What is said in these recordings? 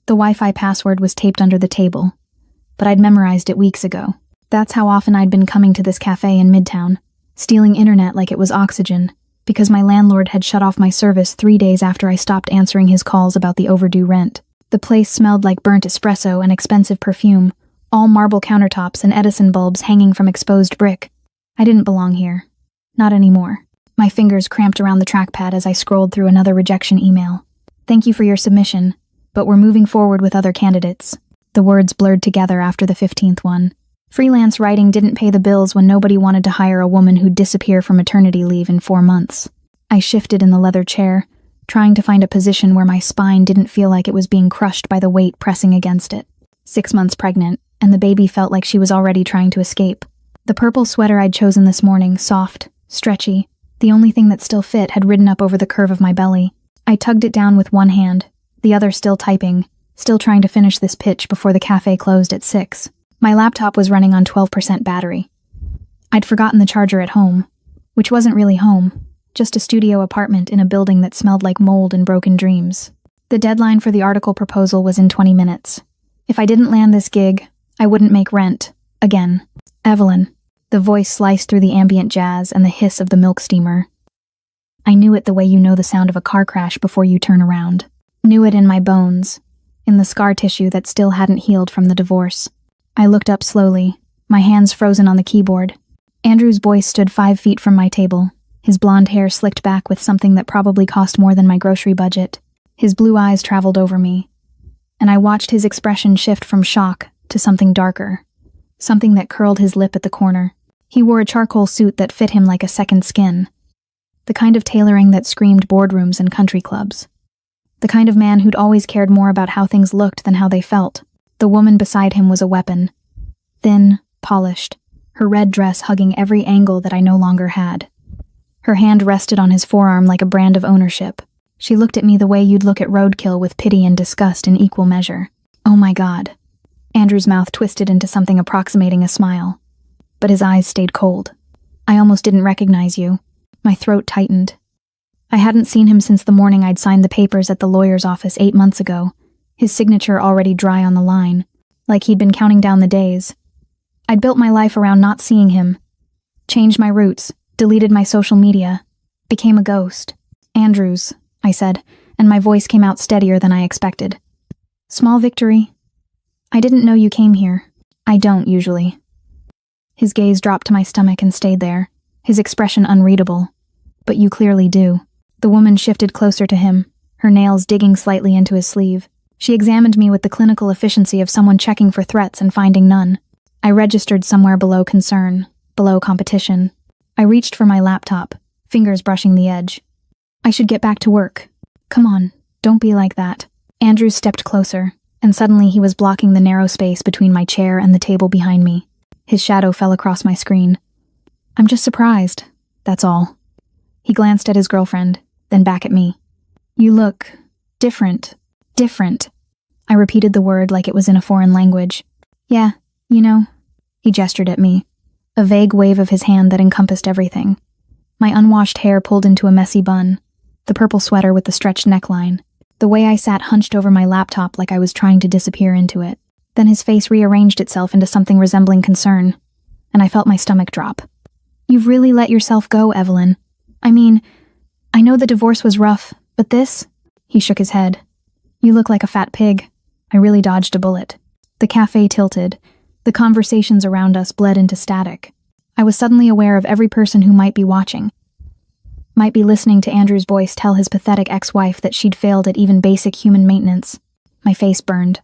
The Wi-Fi password was taped under the table, but I'd memorized it weeks ago. That's how often I'd been coming to this cafe in Midtown, stealing internet like it was oxygen, because my landlord had shut off my service 3 days after I stopped answering his calls about the overdue rent. The place smelled like burnt espresso and expensive perfume, all marble countertops and Edison bulbs hanging from exposed brick. I didn't belong here. Not anymore. My fingers cramped around the trackpad as I scrolled through another rejection email. Thank you for your submission, but we're moving forward with other candidates. The words blurred together after the 15th one. Freelance writing didn't pay the bills when nobody wanted to hire a woman who'd disappear from maternity leave in 4 months. I shifted in the leather chair, trying to find a position where my spine didn't feel like it was being crushed by the weight pressing against it. 6 months pregnant, and the baby felt like she was already trying to escape. The purple sweater I'd chosen this morning, soft, stretchy, the only thing that still fit, had ridden up over the curve of my belly. I tugged it down with one hand, the other still typing, still trying to finish this pitch before the cafe closed at 6. My laptop was running on 12% battery. I'd forgotten the charger at home, which wasn't really home, just a studio apartment in a building that smelled like mold and broken dreams. The deadline for the article proposal was in 20 minutes. If I didn't land this gig, I wouldn't make rent. Again. Evelyn. The voice sliced through the ambient jazz and the hiss of the milk steamer. I knew it the way you know the sound of a car crash before you turn around. Knew it in my bones, in the scar tissue that still hadn't healed from the divorce. I looked up slowly, my hands frozen on the keyboard. Andrew's voice stood 5 feet from my table, his blonde hair slicked back with something that probably cost more than my grocery budget. His blue eyes traveled over me, and I watched his expression shift from shock to something darker, something that curled his lip at the corner. He wore a charcoal suit that fit him like a second skin, the kind of tailoring that screamed boardrooms and country clubs. The kind of man who'd always cared more about how things looked than how they felt. The woman beside him was a weapon. Thin, polished, her red dress hugging every angle that I no longer had. Her hand rested on his forearm like a brand of ownership. She looked at me the way you'd look at roadkill, with pity and disgust in equal measure. Oh my God. Andrew's mouth twisted into something approximating a smile, but his eyes stayed cold. I almost didn't recognize you. My throat tightened. I hadn't seen him since the morning I'd signed the papers at the lawyer's office 8 months ago, his signature already dry on the line, like he'd been counting down the days. I'd built my life around not seeing him, changed my routes, deleted my social media, became a ghost. Andrews, I said, and my voice came out steadier than I expected. Small victory. I didn't know you came here. I don't, usually. His gaze dropped to my stomach and stayed there, his expression unreadable. But you clearly do. The woman shifted closer to him, her nails digging slightly into his sleeve. She examined me with the clinical efficiency of someone checking for threats and finding none. I registered somewhere below concern, below competition. I reached for my laptop, fingers brushing the edge. I should get back to work. Come on, don't be like that. Andrew stepped closer, and suddenly he was blocking the narrow space between my chair and the table behind me. His shadow fell across my screen. I'm just surprised, that's all. He glanced at his girlfriend, then back at me. You look different. Different. I repeated the word like it was in a foreign language. Yeah, you know. He gestured at me, a vague wave of his hand that encompassed everything. My unwashed hair pulled into a messy bun, the purple sweater with the stretched neckline, the way I sat hunched over my laptop like I was trying to disappear into it. Then his face rearranged itself into something resembling concern, and I felt my stomach drop. You've really let yourself go, Evelyn. I mean, I know the divorce was rough, but this? He shook his head. You look like a fat pig. I really dodged a bullet. The cafe tilted. The conversations around us bled into static. I was suddenly aware of every person who might be watching. Might be listening to Andrew's voice tell his pathetic ex-wife that she'd failed at even basic human maintenance. My face burned.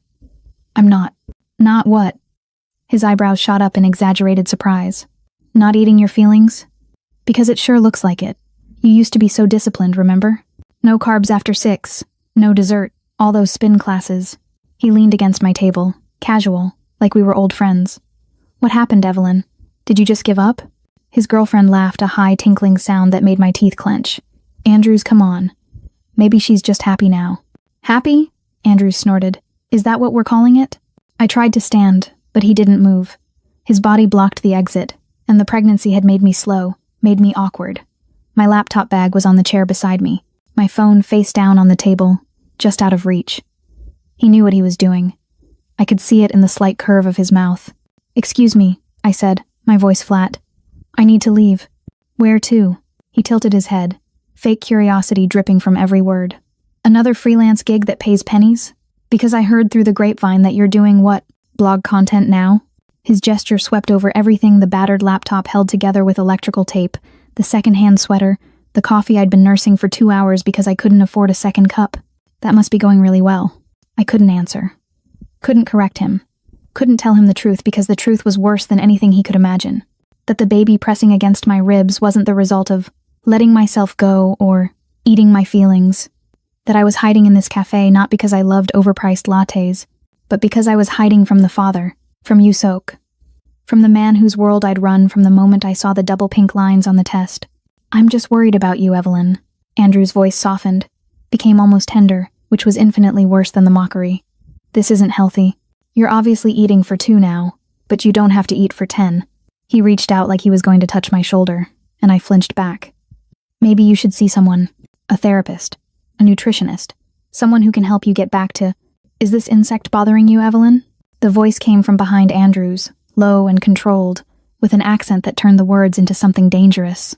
I'm not. Not what? His eyebrows shot up in exaggerated surprise. Not eating your feelings? Because it sure looks like it. You used to be so disciplined, remember? No carbs after 6. No dessert. All those spin classes. He leaned against my table, casual, like we were old friends. What happened, Evelyn? Did you just give up? His girlfriend laughed, a high tinkling sound that made my teeth clench. Andrews, come on. Maybe she's just happy now. Happy? Andrews snorted. Is that what we're calling it? I tried to stand, but he didn't move. His body blocked the exit, and the pregnancy had made me slow, made me awkward. My laptop bag was on the chair beside me, my phone face down on the table, just out of reach. He knew what he was doing. I could see it in the slight curve of his mouth. "Excuse me," I said, my voice flat. "I need to leave." "Where to?" He tilted his head, fake curiosity dripping from every word. "Another freelance gig that pays pennies? Because I heard through the grapevine that you're doing what, blog content now?" His gesture swept over everything: the battered laptop held together with electrical tape, the second-hand sweater, the coffee I'd been nursing for 2 hours because I couldn't afford a second cup. That must be going really well. I couldn't answer. Couldn't correct him. Couldn't tell him the truth because the truth was worse than anything he could imagine. That the baby pressing against my ribs wasn't the result of letting myself go or eating my feelings. That I was hiding in this cafe not because I loved overpriced lattes, but because I was hiding from the father, from Yusok. From the man whose world I'd run from the moment I saw the double pink lines on the test. "I'm just worried about you, Evelyn." Andrew's voice softened, became almost tender, which was infinitely worse than the mockery. "This isn't healthy. You're obviously eating for 2 now, but you don't have to eat for 10. He reached out like he was going to touch my shoulder, and I flinched back. "Maybe you should see someone. A therapist. A nutritionist. Someone who can help you get back to—" "Is this insect bothering you, Evelyn?" The voice came from behind Andrew's, low and controlled, with an accent that turned the words into something dangerous.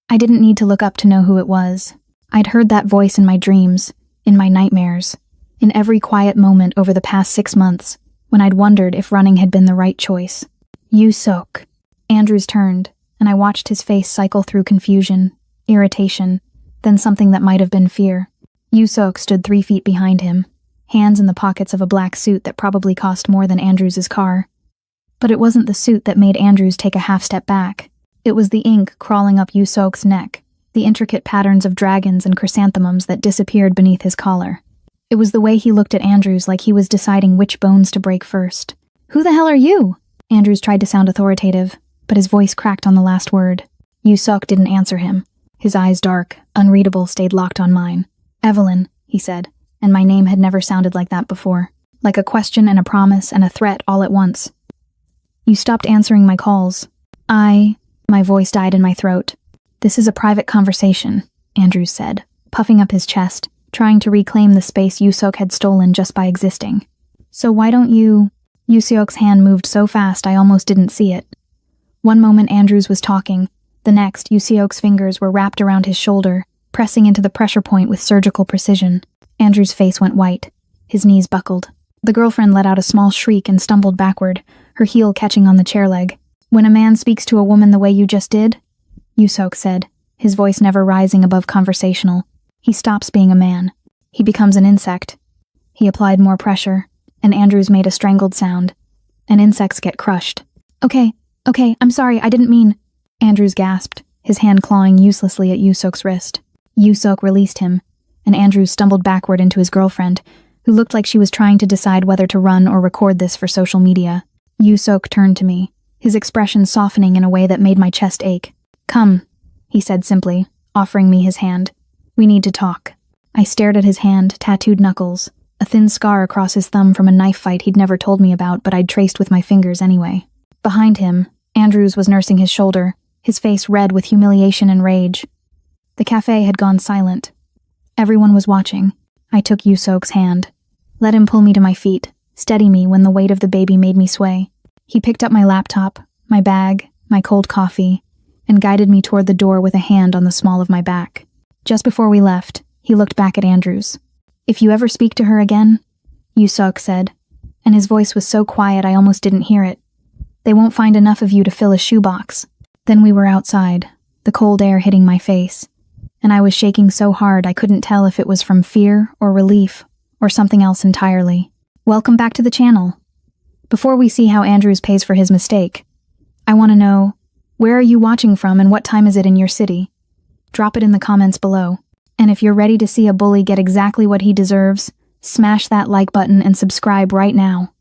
I didn't need to look up to know who it was. I'd heard that voice in my dreams, in my nightmares, in every quiet moment over the past 6 months, when I'd wondered if running had been the right choice. "Yusok." Andrews turned, and I watched his face cycle through confusion, irritation, then something that might have been fear. Yusok stood 3 feet behind him, hands in the pockets of a black suit that probably cost more than Andrews's car. But it wasn't the suit that made Andrews take a half step back. It was the ink crawling up Yusok's neck, the intricate patterns of dragons and chrysanthemums that disappeared beneath his collar. It was the way he looked at Andrews like he was deciding which bones to break first. "Who the hell are you?" Andrews tried to sound authoritative, but his voice cracked on the last word. Yusok didn't answer him. His eyes, dark, unreadable, stayed locked on mine. "Evelyn," he said, and my name had never sounded like that before. Like a question and a promise and a threat all at once. "You stopped answering my calls." My voice died in my throat. "This is a private conversation," Andrews said, puffing up his chest, trying to reclaim the space Yusok had stolen just by existing. "So why don't you—" Yusok's hand moved so fast I almost didn't see it. One moment Andrews was talking, the next Yusok's fingers were wrapped around his shoulder, pressing into the pressure point with surgical precision. Andrew's face went white. His knees buckled. The girlfriend let out a small shriek and stumbled backward, her heel catching on the chair leg. "When a man speaks to a woman the way you just did," Yusok said, his voice never rising above conversational, "he stops being a man. He becomes an insect." He applied more pressure, and Andrews made a strangled sound. And insects get crushed. Okay, I'm sorry, I didn't mean—" Andrews gasped, his hand clawing uselessly at Yusok's wrist. Yusok released him, and Andrews stumbled backward into his girlfriend, who looked like she was trying to decide whether to run or record this for social media. Yusok turned to me, his expression softening in a way that made my chest ache. "Come," he said simply, offering me his hand. "We need to talk." I stared at his hand, tattooed knuckles, a thin scar across his thumb from a knife fight he'd never told me about but I'd traced with my fingers anyway. Behind him, Andrews was nursing his shoulder, his face red with humiliation and rage. The cafe had gone silent. Everyone was watching. I took Yusok's hand. Let him pull me to my feet, steady me when the weight of the baby made me sway. He picked up my laptop, my bag, my cold coffee, and guided me toward the door with a hand on the small of my back. Just before we left, he looked back at Andrews. "If you ever speak to her again," Yusok said, and his voice was so quiet I almost didn't hear it, "they won't find enough of you to fill a shoebox." Then we were outside, the cold air hitting my face, and I was shaking so hard I couldn't tell if it was from fear or relief or something else entirely. "Welcome back to the channel. Before we see how Andrews pays for his mistake, I want to know, where are you watching from and what time is it in your city? Drop it in the comments below. And if you're ready to see a bully get exactly what he deserves, smash that like button and subscribe right now.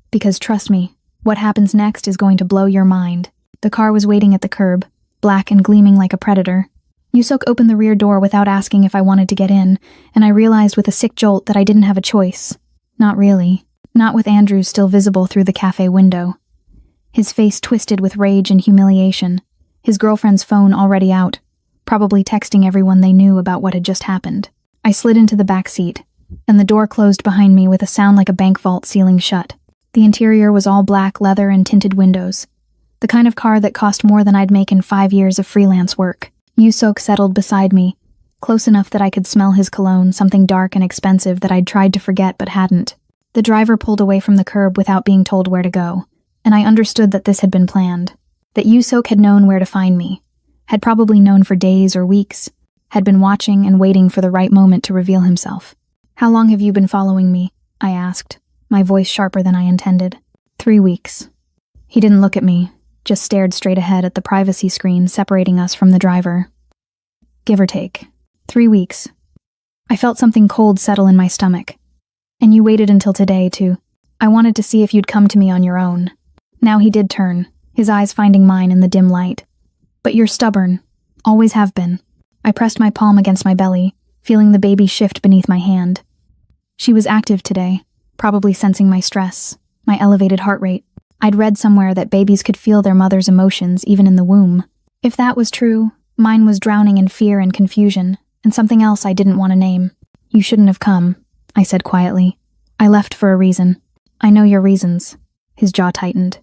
Because trust me, what happens next is going to blow your mind." The car was waiting at the curb, black and gleaming like a predator. Yusok opened the rear door without asking if I wanted to get in, and I realized with a sick jolt that I didn't have a choice. Not really. Not with Andrews still visible through the cafe window. His face twisted with rage and humiliation, his girlfriend's phone already out, probably texting everyone they knew about what had just happened. I slid into the back seat, and the door closed behind me with a sound like a bank vault sealing shut. The interior was all black leather and tinted windows. The kind of car that cost more than I'd make in 5 years of freelance work. Yusok settled beside me, close enough that I could smell his cologne, something dark and expensive that I'd tried to forget but hadn't. The driver pulled away from the curb without being told where to go, and I understood that this had been planned. That Yusok had known where to find me, had probably known for days or weeks, had been watching and waiting for the right moment to reveal himself. "How long have you been following me?" I asked, my voice sharper than I intended. 3 weeks. He didn't look at me, just stared straight ahead at the privacy screen separating us from the driver. Give or take. 3 weeks. I felt something cold settle in my stomach. "And you waited until today, too. I wanted to see if you'd come to me on your own." Now he did turn, his eyes finding mine in the dim light. "But you're stubborn. Always have been." I pressed my palm against my belly, feeling the baby shift beneath my hand. She was active today, probably sensing my stress, my elevated heart rate. I'd read somewhere that babies could feel their mother's emotions even in the womb. If that was true, mine was drowning in fear and confusion, and something else I didn't want to name. "You shouldn't have come," I said quietly. "I left for a reason." "I know your reasons." His jaw tightened.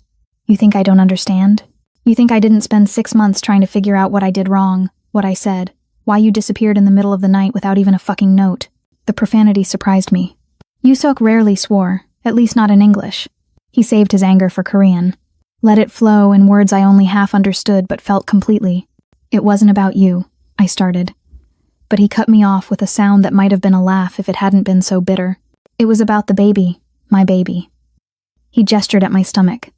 "You think I don't understand? You think I didn't spend 6 months trying to figure out what I did wrong, what I said, why you disappeared in the middle of the night without even a fucking note?" The profanity surprised me. Yusok rarely swore, at least not in English. He saved his anger for Korean. Let it flow in words I only half understood but felt completely. "It wasn't about you," I started. But he cut me off with a sound that might have been a laugh if it hadn't been so bitter. "It was about the baby, my baby." He gestured at my stomach.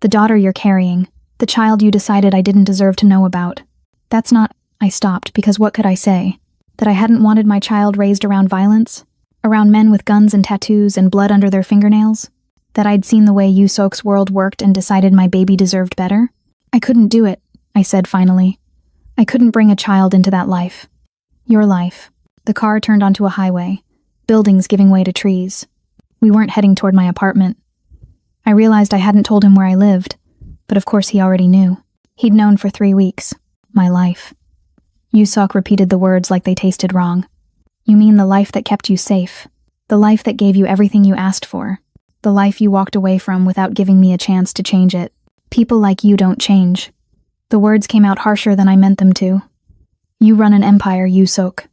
"The daughter you're carrying, the child you decided I didn't deserve to know about. That's not—" I stopped because what could I say? That I hadn't wanted my child raised around violence? Around men with guns and tattoos and blood under their fingernails? That I'd seen the way Yusok's world worked and decided my baby deserved better? "I couldn't do it," I said finally. "I couldn't bring a child into that life. Your life." The car turned onto a highway, buildings giving way to trees. We weren't heading toward my apartment. I realized I hadn't told him where I lived, but of course he already knew. He'd known for 3 weeks. My life. Yusok repeated the words like they tasted wrong. "You mean the life that kept you safe, the life that gave you everything you asked for, the life you walked away from without giving me a chance to change it. People like you don't change." The words came out harsher than I meant them to. "You run an empire, Yusok.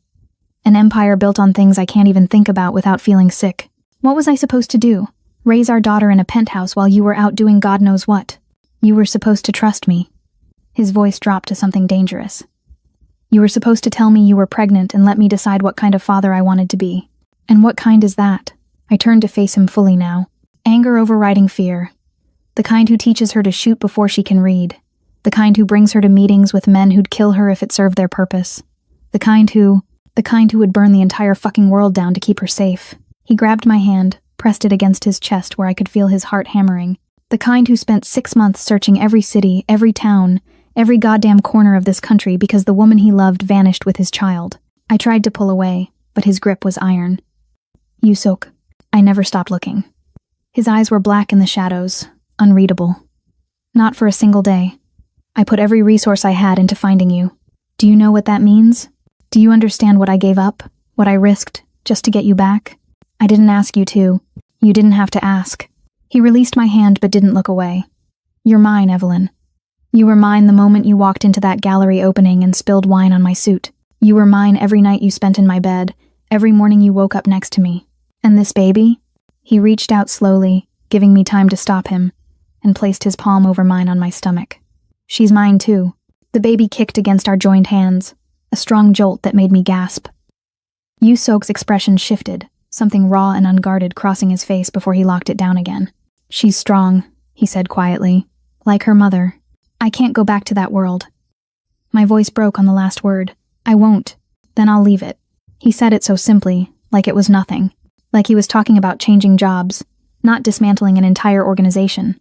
An empire built on things I can't even think about without feeling sick. What was I supposed to do? Raise our daughter in a penthouse while you were out doing God knows what? You were supposed to trust me." His voice dropped to something dangerous. "You were supposed to tell me you were pregnant and let me decide what kind of father I wanted to be. And what kind is that?" I turned to face him fully now. Anger overriding fear. The kind who teaches her to shoot before she can read. The kind who brings her to meetings with men who'd kill her if it served their purpose. The kind who would burn the entire fucking world down to keep her safe. He grabbed my hand, pressed it against his chest where I could feel his heart hammering. The kind who spent 6 months searching every city, every town, every goddamn corner of this country because the woman he loved vanished with his child. I tried to pull away, but his grip was iron. "Yusok." I never stopped looking. His eyes were black in the shadows, unreadable. "Not for a single day. I put every resource I had into finding you. Do you know what that means? Do you understand what I gave up, what I risked, just to get you back? I didn't ask you to. You didn't have to ask." He released my hand but didn't look away. "You're mine, Evelyn. You were mine the moment you walked into that gallery opening and spilled wine on my suit. You were mine every night you spent in my bed, every morning you woke up next to me. And this baby?" He reached out slowly, giving me time to stop him, and placed his palm over mine on my stomach. "She's mine too." The baby kicked against our joined hands, a strong jolt that made me gasp. Yusok's expression shifted, something raw and unguarded crossing his face before he locked it down again. "She's strong," he said quietly, "like her mother. I can't go back to that world." My voice broke on the last word. "I won't. Then I'll leave it." He said it so simply, like it was nothing. Like he was talking about changing jobs, not dismantling an entire organization.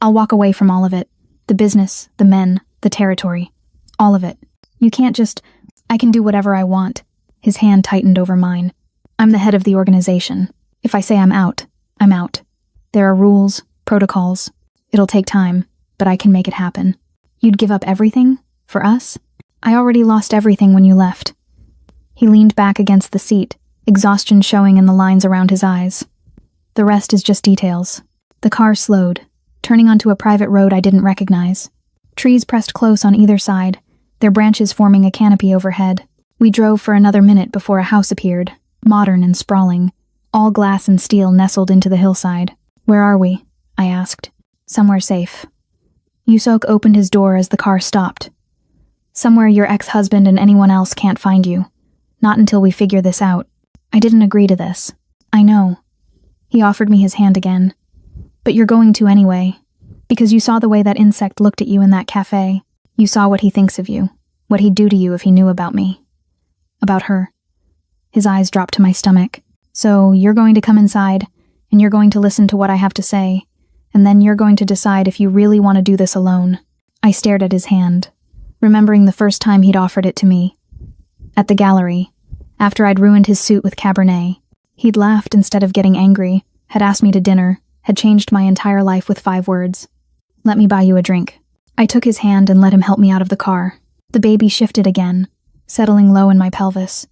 "I'll walk away from all of it. The business, the men, the territory. All of it. You can't just— I can do whatever I want." His hand tightened over mine. "I'm the head of the organization. If I say I'm out, I'm out. There are rules, protocols. It'll take time, but I can make it happen." "You'd give up everything? For us?" "I already lost everything when you left." He leaned back against the seat, exhaustion showing in the lines around his eyes. The rest is just details. The car slowed, turning onto a private road I didn't recognize. Trees pressed close on either side, their branches forming a canopy overhead. We drove for another minute before a house appeared, modern and sprawling, all glass and steel nestled into the hillside. "Where are we?" I asked. "Somewhere safe." Yusok opened his door as the car stopped. "Somewhere your ex-husband and anyone else can't find you. Not until we figure this out." I didn't agree to this. "I know." He offered me his hand again. "But you're going to anyway. Because you saw the way that insect looked at you in that cafe. You saw what he thinks of you. What he'd do to you if he knew about me. About her." His eyes dropped to my stomach. "So you're going to come inside, and you're going to listen to what I have to say, and then you're going to decide if you really want to do this alone." I stared at his hand, remembering the first time he'd offered it to me. At the gallery, after I'd ruined his suit with Cabernet. He'd laughed instead of getting angry, had asked me to dinner, had changed my entire life with 5 words. "Let me buy you a drink." I took his hand and let him help me out of the car. The baby shifted again, settling low in my pelvis,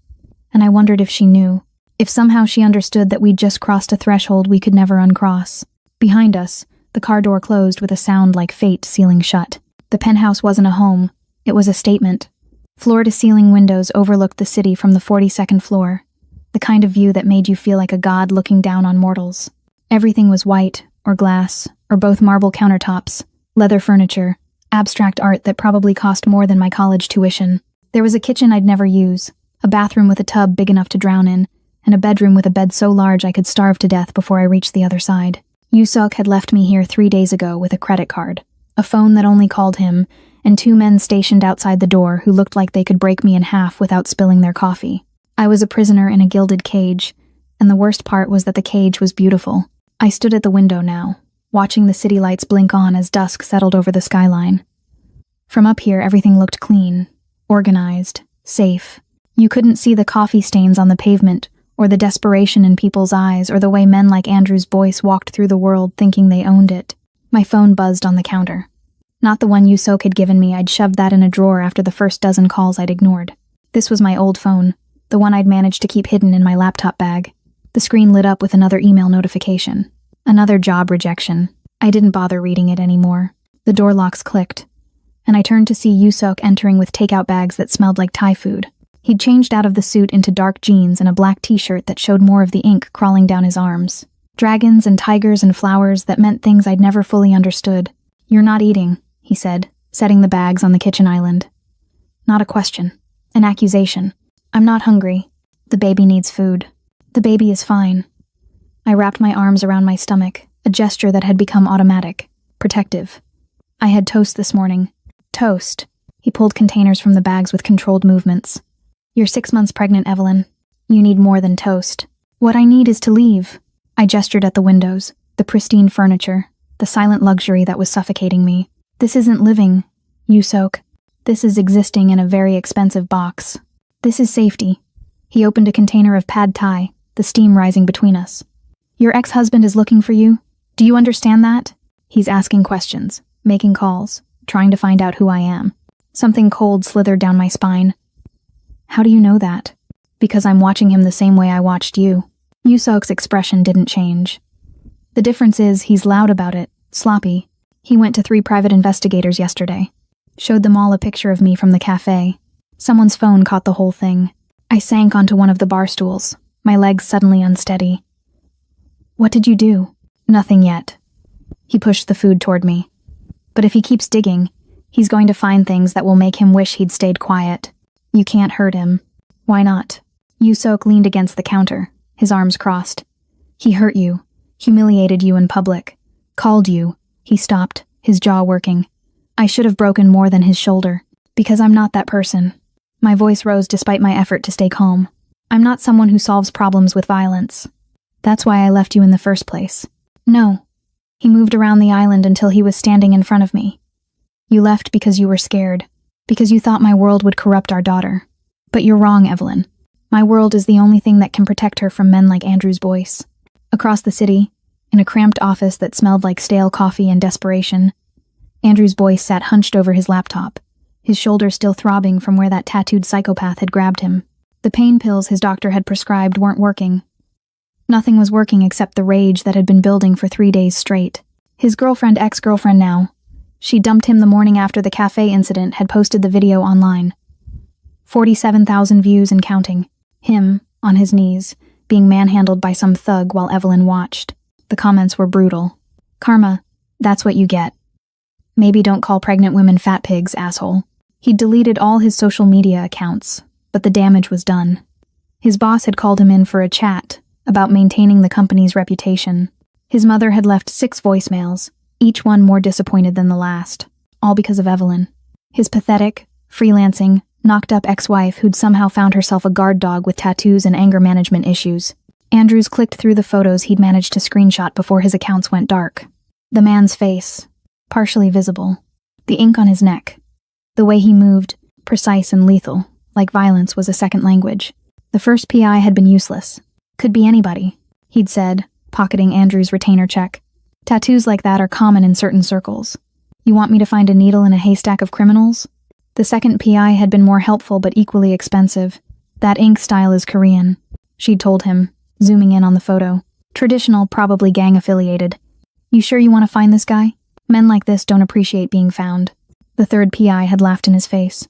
and I wondered if she knew, if somehow she understood that we'd just crossed a threshold we could never uncross. Behind us, the car door closed with a sound like fate sealing shut. The penthouse wasn't a home, it was a statement. Floor-to-ceiling windows overlooked the city from the 42nd floor, the kind of view that made you feel like a god looking down on mortals. Everything was white, or glass, or both marble countertops, leather furniture, abstract art that probably cost more than my college tuition. There was a kitchen I'd never use, a bathroom with a tub big enough to drown in, and a bedroom with a bed so large I could starve to death before I reached the other side. Yusok had left me here 3 days ago with a credit card, a phone that only called him, and 2 men stationed outside the door who looked like they could break me in half without spilling their coffee. I was a prisoner in a gilded cage, and the worst part was that the cage was beautiful. I stood at the window now, watching the city lights blink on as dusk settled over the skyline. From up here, everything looked clean, organized, safe. You couldn't see the coffee stains on the pavement, or the desperation in people's eyes, or the way men like Andrew's Boyce walked through the world thinking they owned it. My phone buzzed on the counter. Not the one Yusok had given me. I'd shoved that in a drawer after the first dozen calls I'd ignored. This was my old phone, the one I'd managed to keep hidden in my laptop bag. The screen lit up with another email notification. Another job rejection. I didn't bother reading it anymore. The door locks clicked, and I turned to see Yusok entering with takeout bags that smelled like Thai food. He'd changed out of the suit into dark jeans and a black t-shirt that showed more of the ink crawling down his arms. Dragons and tigers and flowers that meant things I'd never fully understood. "You're not eating," he said, setting the bags on the kitchen island. Not a question. An accusation. "I'm not hungry. The baby needs food." "The baby is fine." I wrapped my arms around my stomach, a gesture that had become automatic, protective. "I had toast this morning." "Toast?" He pulled containers from the bags with controlled movements. "You're 6 months pregnant, Evelyn. You need more than toast." "What I need is to leave." I gestured at the windows, the pristine furniture, the silent luxury that was suffocating me. "This isn't living, Yusok. This is existing in a very expensive box. This is safety." He opened a container of pad thai, the steam rising between us. "Your ex-husband is looking for you. Do you understand that? He's asking questions, making calls, trying to find out who I am." Something cold slithered down my spine. "How do you know that?" "Because I'm watching him the same way I watched you." Yusok's expression didn't change. "The difference is he's loud about it, sloppy. He went to 3 private investigators yesterday. Showed them all a picture of me from the cafe. Someone's phone caught the whole thing. I sank onto one of the bar stools, my legs suddenly unsteady. "What did you do?" "Nothing yet." He pushed the food toward me. "But if he keeps digging, he's going to find things that will make him wish he'd stayed quiet. You can't hurt him." "Why not?" Yusok leaned against the counter, his arms crossed. "He hurt you, humiliated you in public, called you." He stopped, his jaw working. "I should have broken more than his shoulder, because I'm not that person." My voice rose despite my effort to stay calm. "I'm not someone who solves problems with violence. That's why I left you in the first place." "No." He moved around the island until he was standing in front of me. "You left because you were scared, because you thought my world would corrupt our daughter. But you're wrong, Evelyn. My world is the only thing that can protect her from men like Andrew's Boyce." Across the city, in a cramped office that smelled like stale coffee and desperation, Andrew's Boyce sat hunched over his laptop, his shoulder still throbbing from where that tattooed psychopath had grabbed him. The pain pills his doctor had prescribed weren't working. Nothing was working except the rage that had been building for 3 days straight. His girlfriend, ex-girlfriend now, she dumped him the morning after the cafe incident, had posted the video online. 47,000 views and counting. Him, on his knees, being manhandled by some thug while Evelyn watched. The comments were brutal. Karma, that's what you get. Maybe don't call pregnant women fat pigs, asshole. He'd deleted all his social media accounts, but the damage was done. His boss had called him in for a chat about maintaining the company's reputation. His mother had left 6 voicemails, each one more disappointed than the last, all because of Evelyn. His pathetic, freelancing, knocked-up ex-wife who'd somehow found herself a guard dog with tattoos and anger management issues. Andrews clicked through the photos he'd managed to screenshot before his accounts went dark. The man's face, partially visible. The ink on his neck. The way he moved, precise and lethal, like violence was a second language. The first PI had been useless. Could be anybody, he'd said, pocketing Andrew's retainer check. Tattoos like that are common in certain circles. You want me to find a needle in a haystack of criminals? The second PI had been more helpful but equally expensive. That ink style is Korean, she'd told him, zooming in on the photo. Traditional, probably gang-affiliated. You sure you want to find this guy? Men like this don't appreciate being found. The third PI had laughed in his face.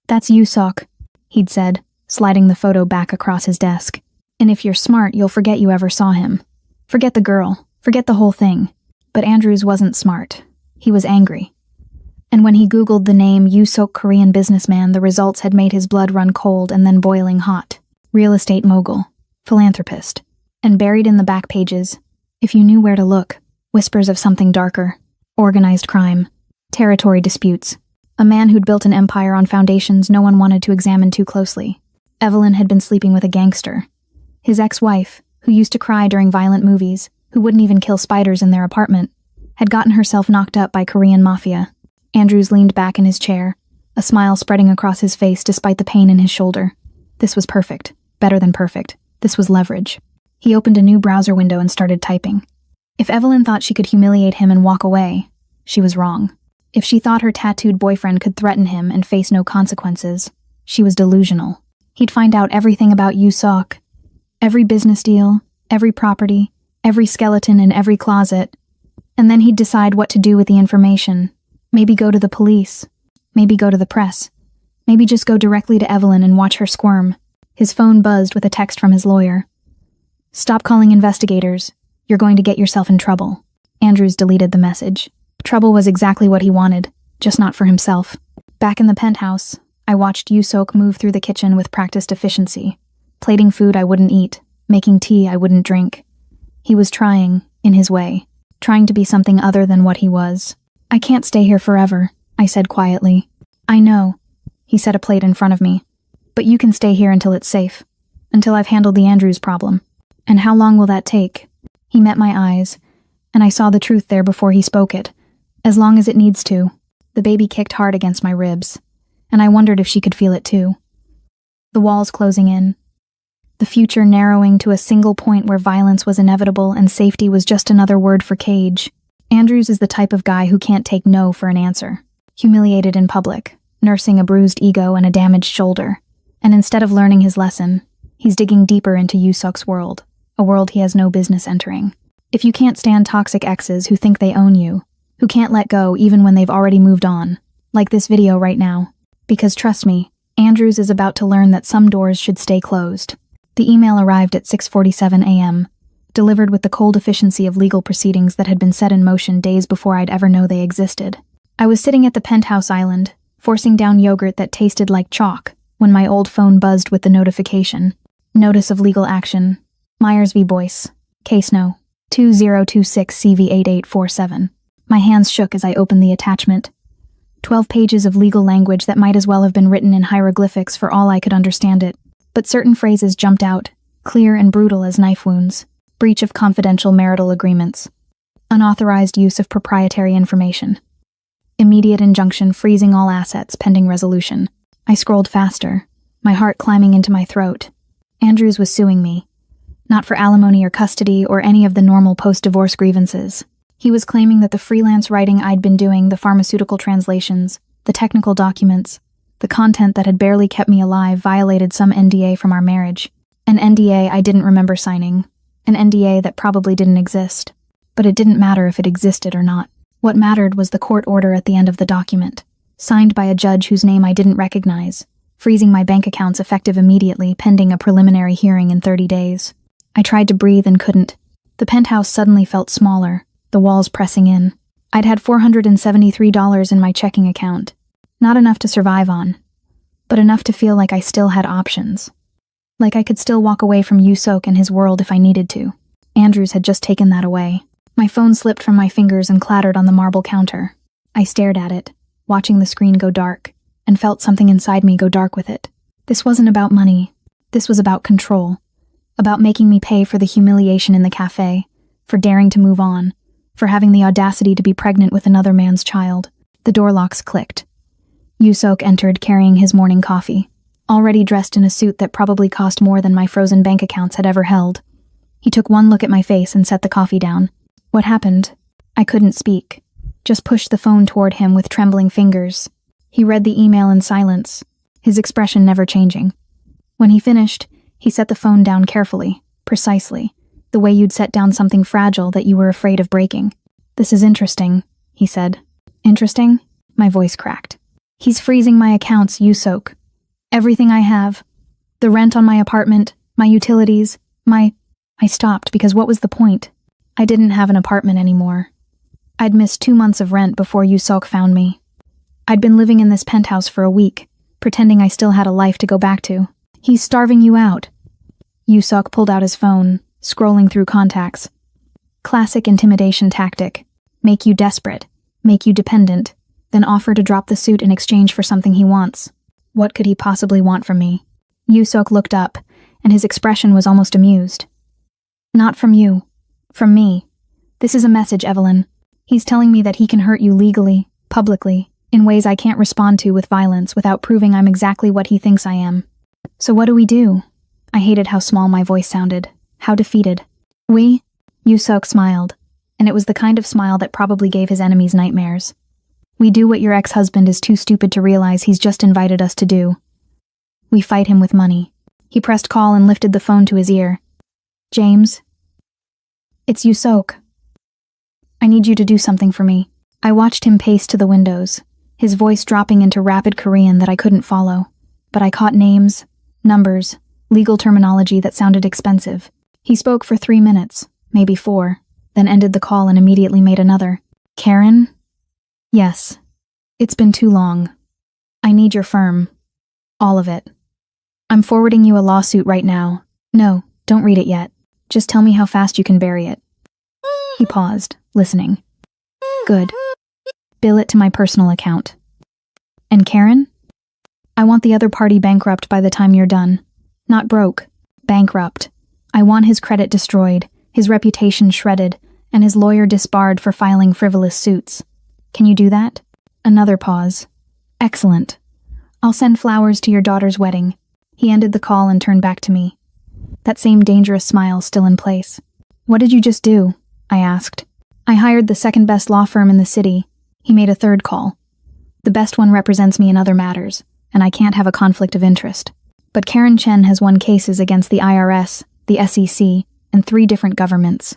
That's you, Sok, he'd said, sliding the photo back across his desk. And if you're smart, you'll forget you ever saw him. Forget the girl. Forget the whole thing. But Andrews wasn't smart. He was angry. And when he Googled the name Yusok Korean businessman, the results had made his blood run cold and then boiling hot. Real estate mogul. Philanthropist. And buried in the back pages, if you knew where to look, whispers of something darker. Organized crime. Territory disputes. A man who'd built an empire on foundations no one wanted to examine too closely. Evelyn had been sleeping with a gangster. His ex-wife, who used to cry during violent movies, who wouldn't even kill spiders in their apartment, had gotten herself knocked up by Korean Mafia. Andrews leaned back in his chair, a smile spreading across his face despite the pain in his shoulder. This was perfect. Better than perfect. This was leverage. He opened a new browser window and started typing. If Evelyn thought she could humiliate him and walk away, she was wrong. If she thought her tattooed boyfriend could threaten him and face no consequences, she was delusional. He'd find out everything about Yusok. Every business deal, every property, every skeleton in every closet. And then he'd decide what to do with the information. Maybe go to the police. Maybe go to the press. Maybe just go directly to Evelyn and watch her squirm. His phone buzzed with a text from his lawyer. Stop calling investigators. You're going to get yourself in trouble. Andrews deleted the message. Trouble was exactly what he wanted, just not for himself. Back in the penthouse, I watched Yusok move through the kitchen with practiced efficiency, plating food I wouldn't eat, making tea I wouldn't drink. He was trying, in his way, trying to be something other than what he was. I can't stay here forever, I said quietly. I know, he set a plate in front of me, but you can stay here until it's safe, until I've handled the Andrews problem. And how long will that take? He met my eyes, and I saw the truth there before he spoke it. As long as it needs to. The baby kicked hard against my ribs, and I wondered if she could feel it too. The walls closing in. The future narrowing to a single point where violence was inevitable and safety was just another word for cage. Andrews is the type of guy who can't take no for an answer. Humiliated in public, nursing a bruised ego and a damaged shoulder. And instead of learning his lesson, he's digging deeper into Yusok's world. A world he has no business entering. If you can't stand toxic exes who think they own you, who can't let go even when they've already moved on, like this video right now. Because trust me, Andrews is about to learn that some doors should stay closed. The email arrived at 6:47 a.m., delivered with the cold efficiency of legal proceedings that had been set in motion days before I'd ever know they existed. I was sitting at the penthouse island, forcing down yogurt that tasted like chalk, when my old phone buzzed with the notification. Notice of legal action. Myers v. Boyce. Case No. 2026CV8847. My hands shook as I opened the attachment. 12 pages of legal language that might as well have been written in hieroglyphics for all I could understand it. But certain phrases jumped out, clear and brutal as knife wounds. Breach of confidential marital agreements. Unauthorized use of proprietary information. Immediate injunction freezing all assets pending resolution. I scrolled faster, my heart climbing into my throat. Andrews was suing me. Not for alimony or custody or any of the normal post-divorce grievances. He was claiming that the freelance writing I'd been doing, the pharmaceutical translations, the technical documents, The content that had barely kept me alive violated some NDA from our marriage. An NDA I didn't remember signing. An NDA that probably didn't exist. But it didn't matter if it existed or not. What mattered was the court order at the end of the document, signed by a judge whose name I didn't recognize, freezing my bank accounts effective immediately, pending a preliminary hearing in 30 days. I tried to breathe and couldn't. The penthouse suddenly felt smaller, the walls pressing in. I'd had $473 in my checking account. Not enough to survive on, but enough to feel like I still had options. Like I could still walk away from Yusok and his world if I needed to. Andrews had just taken that away. My phone slipped from my fingers and clattered on the marble counter. I stared at it, watching the screen go dark, and felt something inside me go dark with it. This wasn't about money. This was about control. About making me pay for the humiliation in the cafe, for daring to move on, for having the audacity to be pregnant with another man's child. The door locks clicked. Yusok entered carrying his morning coffee, already dressed in a suit that probably cost more than my frozen bank accounts had ever held. He took one look at my face and set the coffee down. What happened? I couldn't speak, just pushed the phone toward him with trembling fingers. He read the email in silence, his expression never changing. When he finished, he set the phone down carefully, precisely, the way you'd set down something fragile that you were afraid of breaking. "This is interesting," he said. "Interesting?" My voice cracked. "He's freezing my accounts, Yusok. Everything I have. The rent on my apartment, my utilities, I stopped because what was the point? I didn't have an apartment anymore. I'd missed 2 months of rent before Yusok found me. I'd been living in this penthouse for a week, pretending I still had a life to go back to. He's starving you out." Yusok pulled out his phone, scrolling through contacts. Classic intimidation tactic. Make you desperate, make you dependent, then offer to drop the suit in exchange for something he wants. What could he possibly want from me? Yusok looked up, and his expression was almost amused. "Not from you. From me. This is a message, Evelyn. He's telling me that he can hurt you legally, publicly, in ways I can't respond to with violence without proving I'm exactly what he thinks I am. So what do we do?" I hated how small my voice sounded, how defeated. "We?" Yusok smiled, and it was the kind of smile that probably gave his enemies nightmares. "We do what your ex-husband is too stupid to realize he's just invited us to do. We fight him with money." He pressed call and lifted the phone to his ear. "James? It's Yusok. I need you to do something for me." I watched him pace to the windows, his voice dropping into rapid Korean that I couldn't follow, but I caught names, numbers, legal terminology that sounded expensive. He spoke for 3 minutes, maybe 4, then ended the call and immediately made another. "Karen?" "Yes. It's been too long. I need your firm. All of it. I'm forwarding you a lawsuit right now. No, don't read it yet. Just tell me how fast you can bury it." He paused, listening. "Good. Bill it to my personal account. And Karen? I want the other party bankrupt by the time you're done. Not broke. Bankrupt. I want his credit destroyed, his reputation shredded, and his lawyer disbarred for filing frivolous suits. Can you do that?" Another pause. "Excellent. I'll send flowers to your daughter's wedding." He ended the call and turned back to me, that same dangerous smile still in place. "What did you just do?" I asked. "I hired the second best law firm in the city." He made a third call. "The best one represents me in other matters, and I can't have a conflict of interest. But Karen Chen has won cases against the IRS, the SEC, and 3 different governments.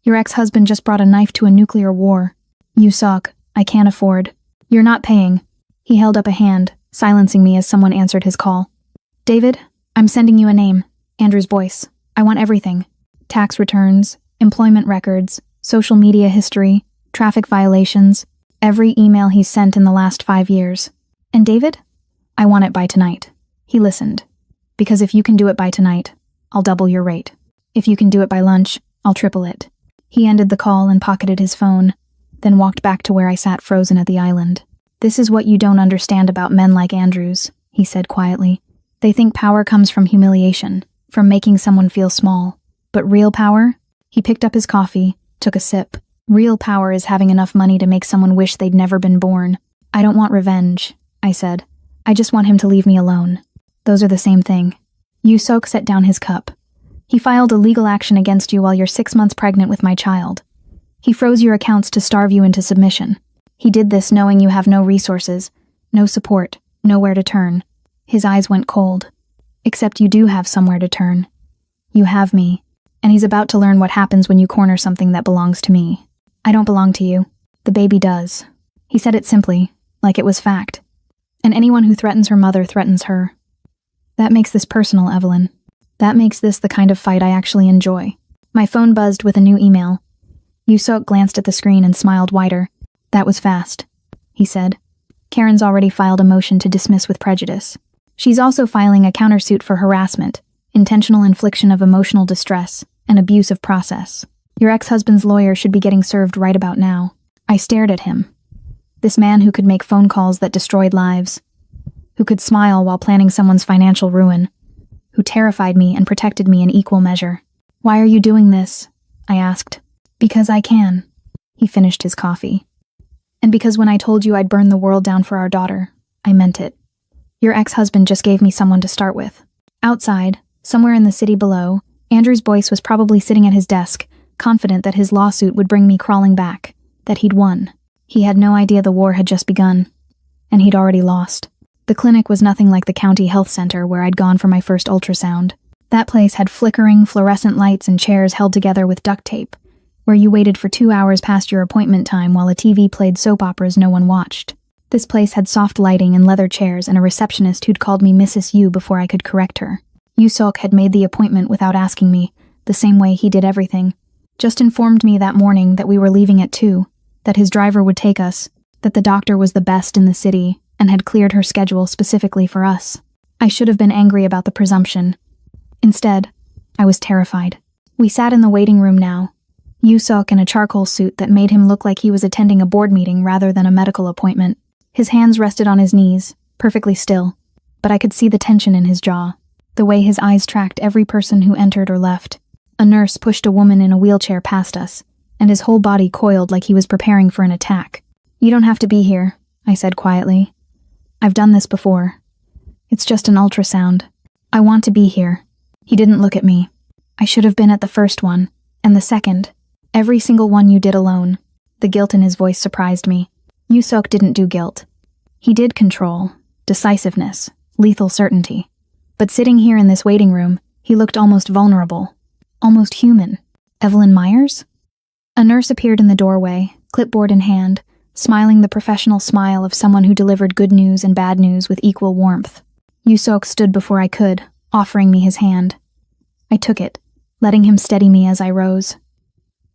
Your ex-husband just brought a knife to a nuclear war. Yusok, I can't afford. You're not paying." He held up a hand, silencing me as someone answered his call. "David, I'm sending you a name." Andrew's voice. "I want everything. Tax returns, employment records, social media history, traffic violations, every email he's sent in the last 5 years. And David? I want it by tonight." He listened. "Because if you can do it by tonight, I'll double your rate. If you can do it by lunch, I'll triple it." He ended the call and pocketed his phone, then walked back to where I sat frozen at the island. "This is what you don't understand about men like Andrews," he said quietly. "They think power comes from humiliation, from making someone feel small. But real power?" He picked up his coffee, took a sip. "Real power is having enough money to make someone wish they'd never been born." "I don't want revenge," I said. "I just want him to leave me alone." "Those are the same thing." Yusok set down his cup. "He filed a legal action against you while you're 6 months pregnant with my child. He froze your accounts to starve you into submission. He did this knowing you have no resources, no support, Nowhere to turn. His eyes went cold. Except you do have somewhere to turn. You have me. And he's about to learn what happens when you corner something that belongs to me. I don't belong to you. The baby does. He said it simply, like it was fact. And anyone who threatens her mother threatens her. That makes this personal, Evelyn. That makes this the kind of fight I actually enjoy. My phone buzzed with a new email. Yusok glanced at the screen and smiled wider. That was fast, he said. Karen's already filed a motion to dismiss with prejudice. She's also filing a countersuit for harassment, intentional infliction of emotional distress, and abuse of process. Your ex-husband's lawyer should be getting served right about now. I stared at him. This man who could make phone calls that destroyed lives, who could smile while planning someone's financial ruin, who terrified me and protected me in equal measure. Why are you doing this? I asked. Because I can. He finished his coffee. And because when I told you I'd burn the world down for our daughter, I meant it. Your ex-husband just gave me someone to start with. Outside, somewhere in the city below, Andrew's Boyce was probably sitting at his desk, confident that his lawsuit would bring me crawling back, that he'd won. He had no idea the war had just begun, and he'd already lost. The clinic was nothing like the county health center where I'd gone for my first ultrasound. That place had flickering, fluorescent lights and chairs held together with duct tape, where you waited for 2 hours past your appointment time while a TV played soap operas no one watched. This place had soft lighting and leather chairs and a receptionist who'd called me Mrs. Yu before I could correct her. Yusok had made the appointment without asking me, the same way he did everything. Just informed me that morning that we were leaving at 2, that his driver would take us, that the doctor was the best in the city, and had cleared her schedule specifically for us. I should have been angry about the presumption. Instead, I was terrified. We sat in the waiting room now, Yusok in a charcoal suit that made him look like he was attending a board meeting rather than a medical appointment. His hands rested on his knees, perfectly still, but I could see the tension in his jaw, the way his eyes tracked every person who entered or left. A nurse pushed a woman in a wheelchair past us, and his whole body coiled like he was preparing for an attack. You don't have to be here, I said quietly. I've done this before. It's just an ultrasound. I want to be here. He didn't look at me. I should have been at the first one, and the second. Every single one you did alone. The guilt in his voice surprised me. Yusok didn't do guilt. He did control, decisiveness, lethal certainty. But sitting here in this waiting room, he looked almost vulnerable, almost human. Evelyn Myers? A nurse appeared in the doorway, clipboard in hand, smiling the professional smile of someone who delivered good news and bad news with equal warmth. Yusok stood before I could, offering me his hand. I took it, letting him steady me as I rose.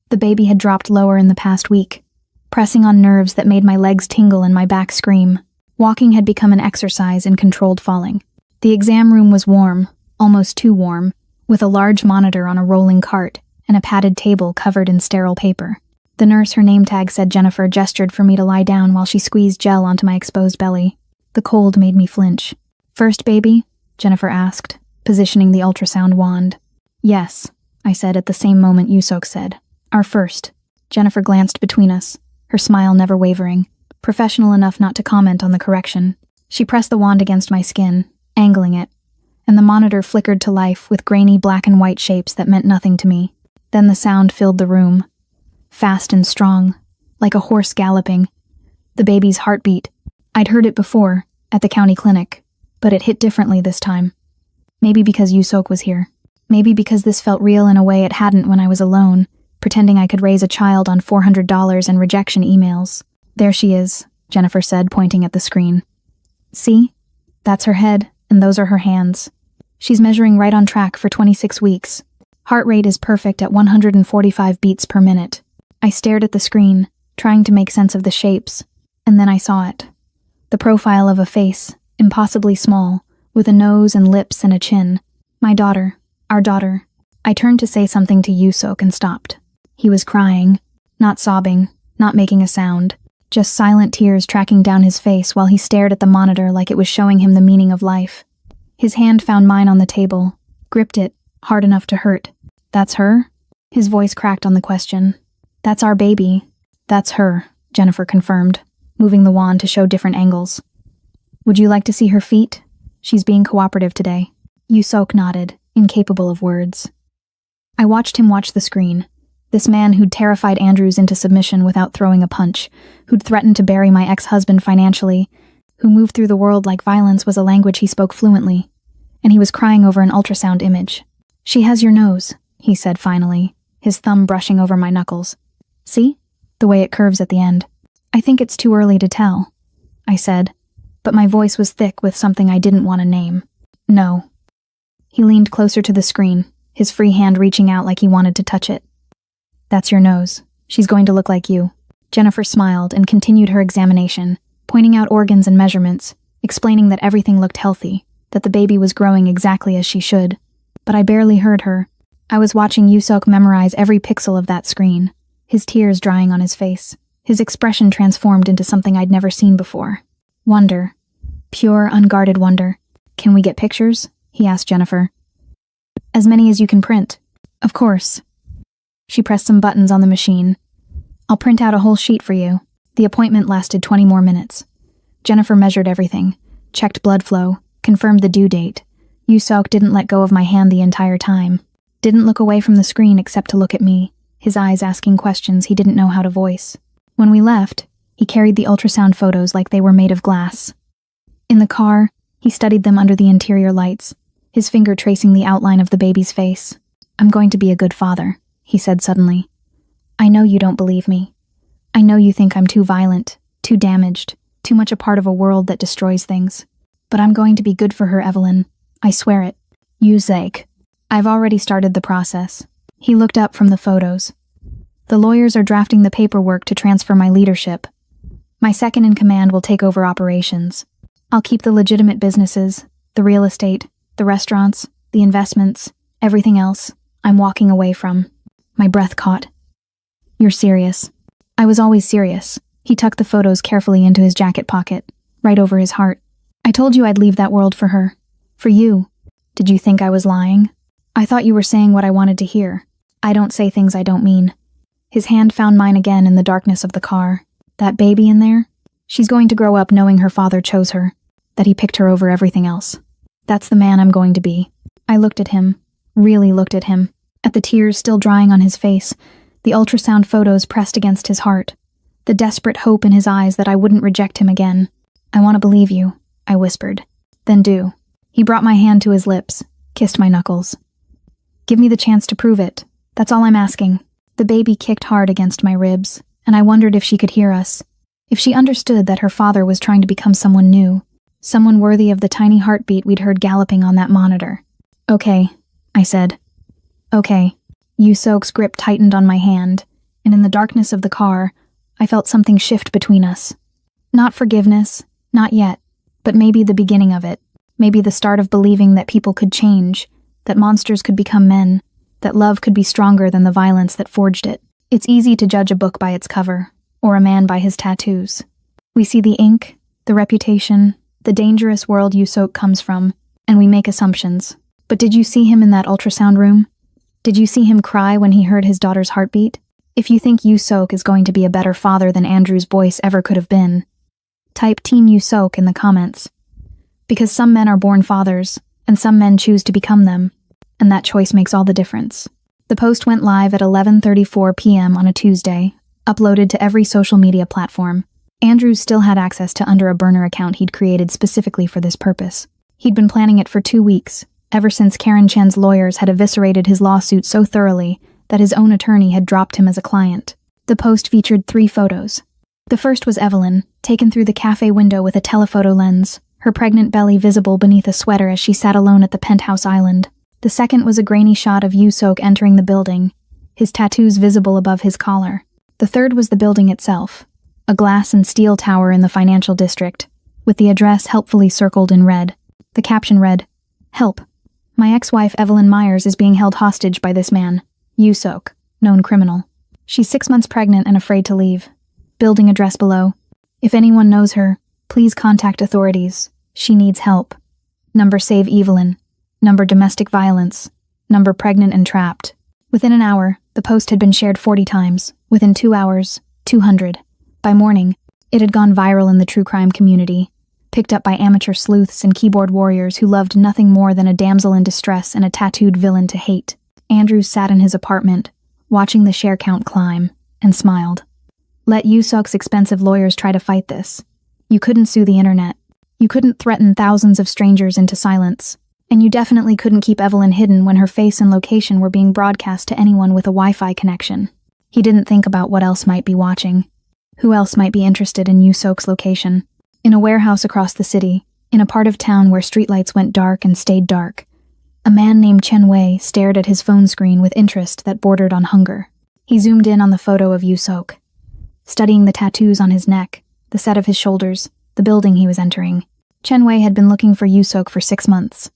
The baby had dropped lower in the past week, pressing on nerves that made my legs tingle and my back scream. Walking had become an exercise in controlled falling. The exam room was warm, almost too warm, with a large monitor on a rolling cart and a padded table covered in sterile paper. The nurse her name tag said Jennifer gestured for me to lie down while she squeezed gel onto my exposed belly. The cold made me flinch. First baby? Jennifer asked, positioning the ultrasound wand. Yes, I said at the same moment Yusok said. Our first. Jennifer glanced between us, her smile never wavering, professional enough not to comment on the correction. She pressed the wand against my skin, angling it, and the monitor flickered to life with grainy black and white shapes that meant nothing to me. Then the sound filled the room, fast and strong, like a horse galloping. The baby's heartbeat. I'd heard it before, at the county clinic, but it hit differently this time. Maybe because Yusok was here. Maybe because this felt real in a way it hadn't when I was alone, pretending I could raise a child on $400 and rejection emails. There she is, Jennifer said, pointing at the screen. See? That's her head, and those are her hands. She's measuring right on track for 26 weeks. Heart rate is perfect at 145 beats per minute. I stared at the screen, trying to make sense of the shapes, and then I saw it. The profile of a face, impossibly small, with a nose and lips and a chin. My daughter, our daughter. I turned to say something to Yusok and stopped. He was crying, not sobbing, not making a sound, just silent tears tracking down his face while he stared at the monitor like it was showing him the meaning of life. His hand found mine on the table, gripped it, hard enough to hurt. That's her? His voice cracked on the question. That's our baby. That's her, Jennifer confirmed, moving the wand to show different angles. Would you like to see her feet? She's being cooperative today. Yusok nodded, incapable of words. I watched him watch the screen. This man who'd terrified Andrews into submission without throwing a punch, who'd threatened to bury my ex-husband financially, who moved through the world like violence was a language he spoke fluently, and he was crying over an ultrasound image. "She has your nose," he said finally, his thumb brushing over my knuckles. "See? The way it curves at the end." "I think it's too early to tell," I said, but my voice was thick with something I didn't want to name. "No." He leaned closer to the screen, his free hand reaching out like he wanted to touch it. "That's your nose. She's going to look like you." Jennifer smiled and continued her examination, pointing out organs and measurements, explaining that everything looked healthy, that the baby was growing exactly as she should. But I barely heard her. I was watching Yusok memorize every pixel of that screen, his tears drying on his face, his expression transformed into something I'd never seen before. Wonder. Pure, unguarded wonder. "Can we get pictures?" he asked Jennifer. "As many as you can print." "Of course." She pressed some buttons on the machine. "I'll print out a whole sheet for you." The appointment lasted 20 more minutes. Jennifer measured everything, checked blood flow, confirmed the due date. Yusok didn't let go of my hand the entire time. Didn't look away from the screen except to look at me, his eyes asking questions he didn't know how to voice. When we left, he carried the ultrasound photos like they were made of glass. In the car, he studied them under the interior lights, his finger tracing the outline of the baby's face. "I'm going to be a good father," he said suddenly. "I know you don't believe me. I know you think I'm too violent, too damaged, too much a part of a world that destroys things. But I'm going to be good for her, Evelyn. I swear it. Yusok. I've already started the process." He looked up from the photos. "The lawyers are drafting the paperwork to transfer my leadership. My second in command will take over operations. I'll keep the legitimate businesses, the real estate, the restaurants, the investments, everything else I'm walking away from." My breath caught. "You're serious?" "I was always serious." He tucked the photos carefully into his jacket pocket, right over his heart. "I told you I'd leave that world for her. For you. Did you think I was lying? I thought you were saying what I wanted to hear. I don't say things I don't mean." His hand found mine again in the darkness of the car. "That baby in there? She's going to grow up knowing her father chose her, that he picked her over everything else. That's the man I'm going to be." I looked at him, really looked at him, at the tears still drying on his face, the ultrasound photos pressed against his heart, the desperate hope in his eyes that I wouldn't reject him again. "I want to believe you," I whispered. "Then do." He brought my hand to his lips, kissed my knuckles. "Give me the chance to prove it. That's all I'm asking." The baby kicked hard against my ribs, and I wondered if she could hear us, if she understood that her father was trying to become someone new, someone worthy of the tiny heartbeat we'd heard galloping on that monitor. "Okay," I said. "Okay." Yusok's grip tightened on my hand, and in the darkness of the car, I felt something shift between us. Not forgiveness, not yet, but maybe the beginning of it. Maybe the start of believing that people could change, that monsters could become men, that love could be stronger than the violence that forged it. It's easy to judge a book by its cover, or a man by his tattoos. We see the ink, the reputation, the dangerous world Yusok comes from, and we make assumptions. But did you see him in that ultrasound room? Did you see him cry when he heard his daughter's heartbeat? If you think Yusok is going to be a better father than Andrew's Boyce ever could have been, type Team Yusok in the comments. Because some men are born fathers, and some men choose to become them, and that choice makes all the difference. The post went live at 11:34 p.m. on a Tuesday, uploaded to every social media platform. Andrew still had access to under a burner account he'd created specifically for this purpose. He'd been planning it for 2 weeks, ever since Karen Chen's lawyers had eviscerated his lawsuit so thoroughly that his own attorney had dropped him as a client. The post featured 3 photos. The first was Evelyn, taken through the cafe window with a telephoto lens, her pregnant belly visible beneath a sweater as she sat alone at the penthouse island. The second was a grainy shot of Yusok entering the building, his tattoos visible above his collar. The third was the building itself, a glass and steel tower in the financial district, with the address helpfully circled in red. The caption read, "Help. My ex-wife Evelyn Myers is being held hostage by this man, Yusok, known criminal. She's 6 months pregnant and afraid to leave. Building address below. If anyone knows her, please contact authorities. She needs help. Number save Evelyn. Number domestic violence. Number pregnant and trapped." Within an hour, the post had been shared 40 times. Within 2 hours, 200. By morning, it had gone viral in the true crime community, picked up by amateur sleuths and keyboard warriors who loved nothing more than a damsel in distress and a tattooed villain to hate. Andrew sat in his apartment, watching the share count climb, and smiled. Let Yusok's expensive lawyers try to fight this. You couldn't sue the internet. You couldn't threaten thousands of strangers into silence. And you definitely couldn't keep Evelyn hidden when her face and location were being broadcast to anyone with a Wi-Fi connection. He didn't think about what else might be watching. Who else might be interested in Yusok's location? In a warehouse across the city, in a part of town where streetlights went dark and stayed dark, a man named Chen Wei stared at his phone screen with interest that bordered on hunger. He zoomed in on the photo of Yusok, studying the tattoos on his neck, the set of his shoulders, the building he was entering. Chen Wei had been looking for Yusok for 6 months.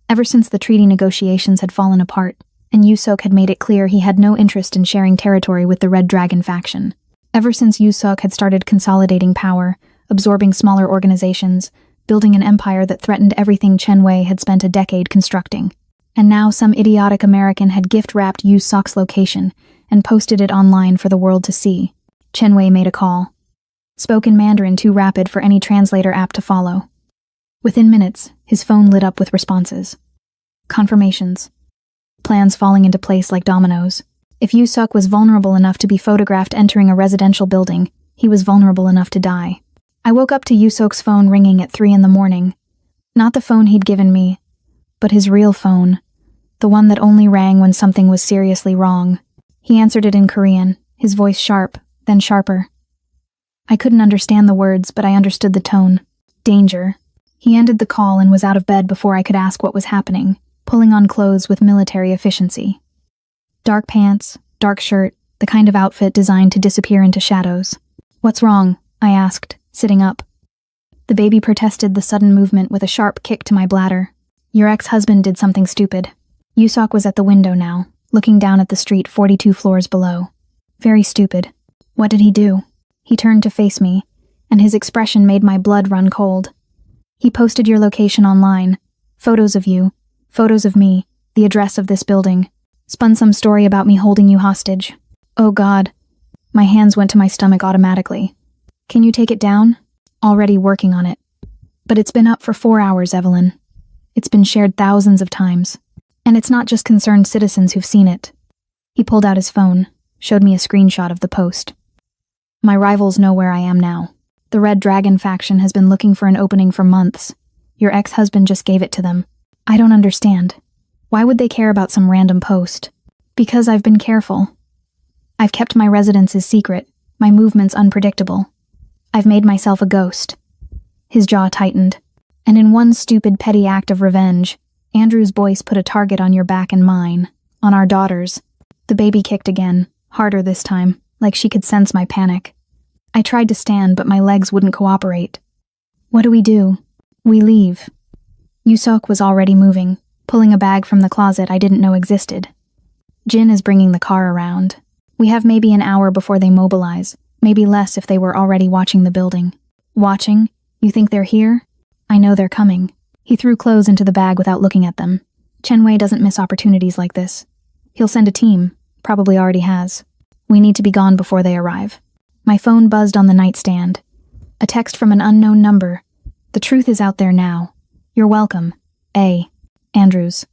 Ever since the treaty negotiations had fallen apart, and Yusok had made it clear he had no interest in sharing territory with the Red Dragon faction. Ever since Yusok had started consolidating power, absorbing smaller organizations, building an empire that threatened everything Chen Wei had spent a decade constructing. And now some idiotic American had gift-wrapped Yusok's location and posted it online for the world to see. Chen Wei made a call. Spoke in Mandarin too rapid for any translator app to follow. Within minutes, his phone lit up with responses. Confirmations. Plans falling into place like dominoes. If Yusok was vulnerable enough to be photographed entering a residential building, he was vulnerable enough to die. I woke up to Yusok's phone ringing at 3 a.m. Not the phone he'd given me, but his real phone. The one that only rang when something was seriously wrong. He answered it in Korean, his voice sharp, then sharper. I couldn't understand the words, but I understood the tone. Danger. He ended the call and was out of bed before I could ask what was happening, pulling on clothes with military efficiency. Dark pants, dark shirt, the kind of outfit designed to disappear into shadows. What's wrong? I asked, sitting up. The baby protested the sudden movement with a sharp kick to my bladder. Your ex-husband did something stupid. Yusok was at the window now, looking down at the street 42 floors below. Very stupid. What did he do? He turned to face me, and his expression made my blood run cold. He posted your location online. Photos of you. Photos of me. The address of this building. Spun some story about me holding you hostage. Oh God. My hands went to my stomach automatically. Can you take it down? Already working on it. But it's been up for 4 hours, Evelyn. It's been shared thousands of times. And it's not just concerned citizens who've seen it. He pulled out his phone, showed me a screenshot of the post. My rivals know where I am now. The Red Dragon faction has been looking for an opening for months. Your ex-husband just gave it to them. I don't understand. Why would they care about some random post? Because I've been careful. I've kept my residences secret, my movements unpredictable. I've made myself a ghost. His jaw tightened. And in one stupid petty act of revenge, Andrew's voice put a target on your back and mine, on our daughters. The baby kicked again, harder this time, like she could sense my panic. I tried to stand, but my legs wouldn't cooperate. What do? We leave. Yusok was already moving, pulling a bag from the closet I didn't know existed. Jin is bringing the car around. We have maybe an hour before they mobilize, maybe less if they were already watching the building. Watching? You think they're here? I know they're coming. He threw clothes into the bag without looking at them. Chen Wei doesn't miss opportunities like this. He'll send a team, probably already has. We need to be gone before they arrive. My phone buzzed on the nightstand. A text from an unknown number. The truth is out there now. You're welcome. A. Andrews.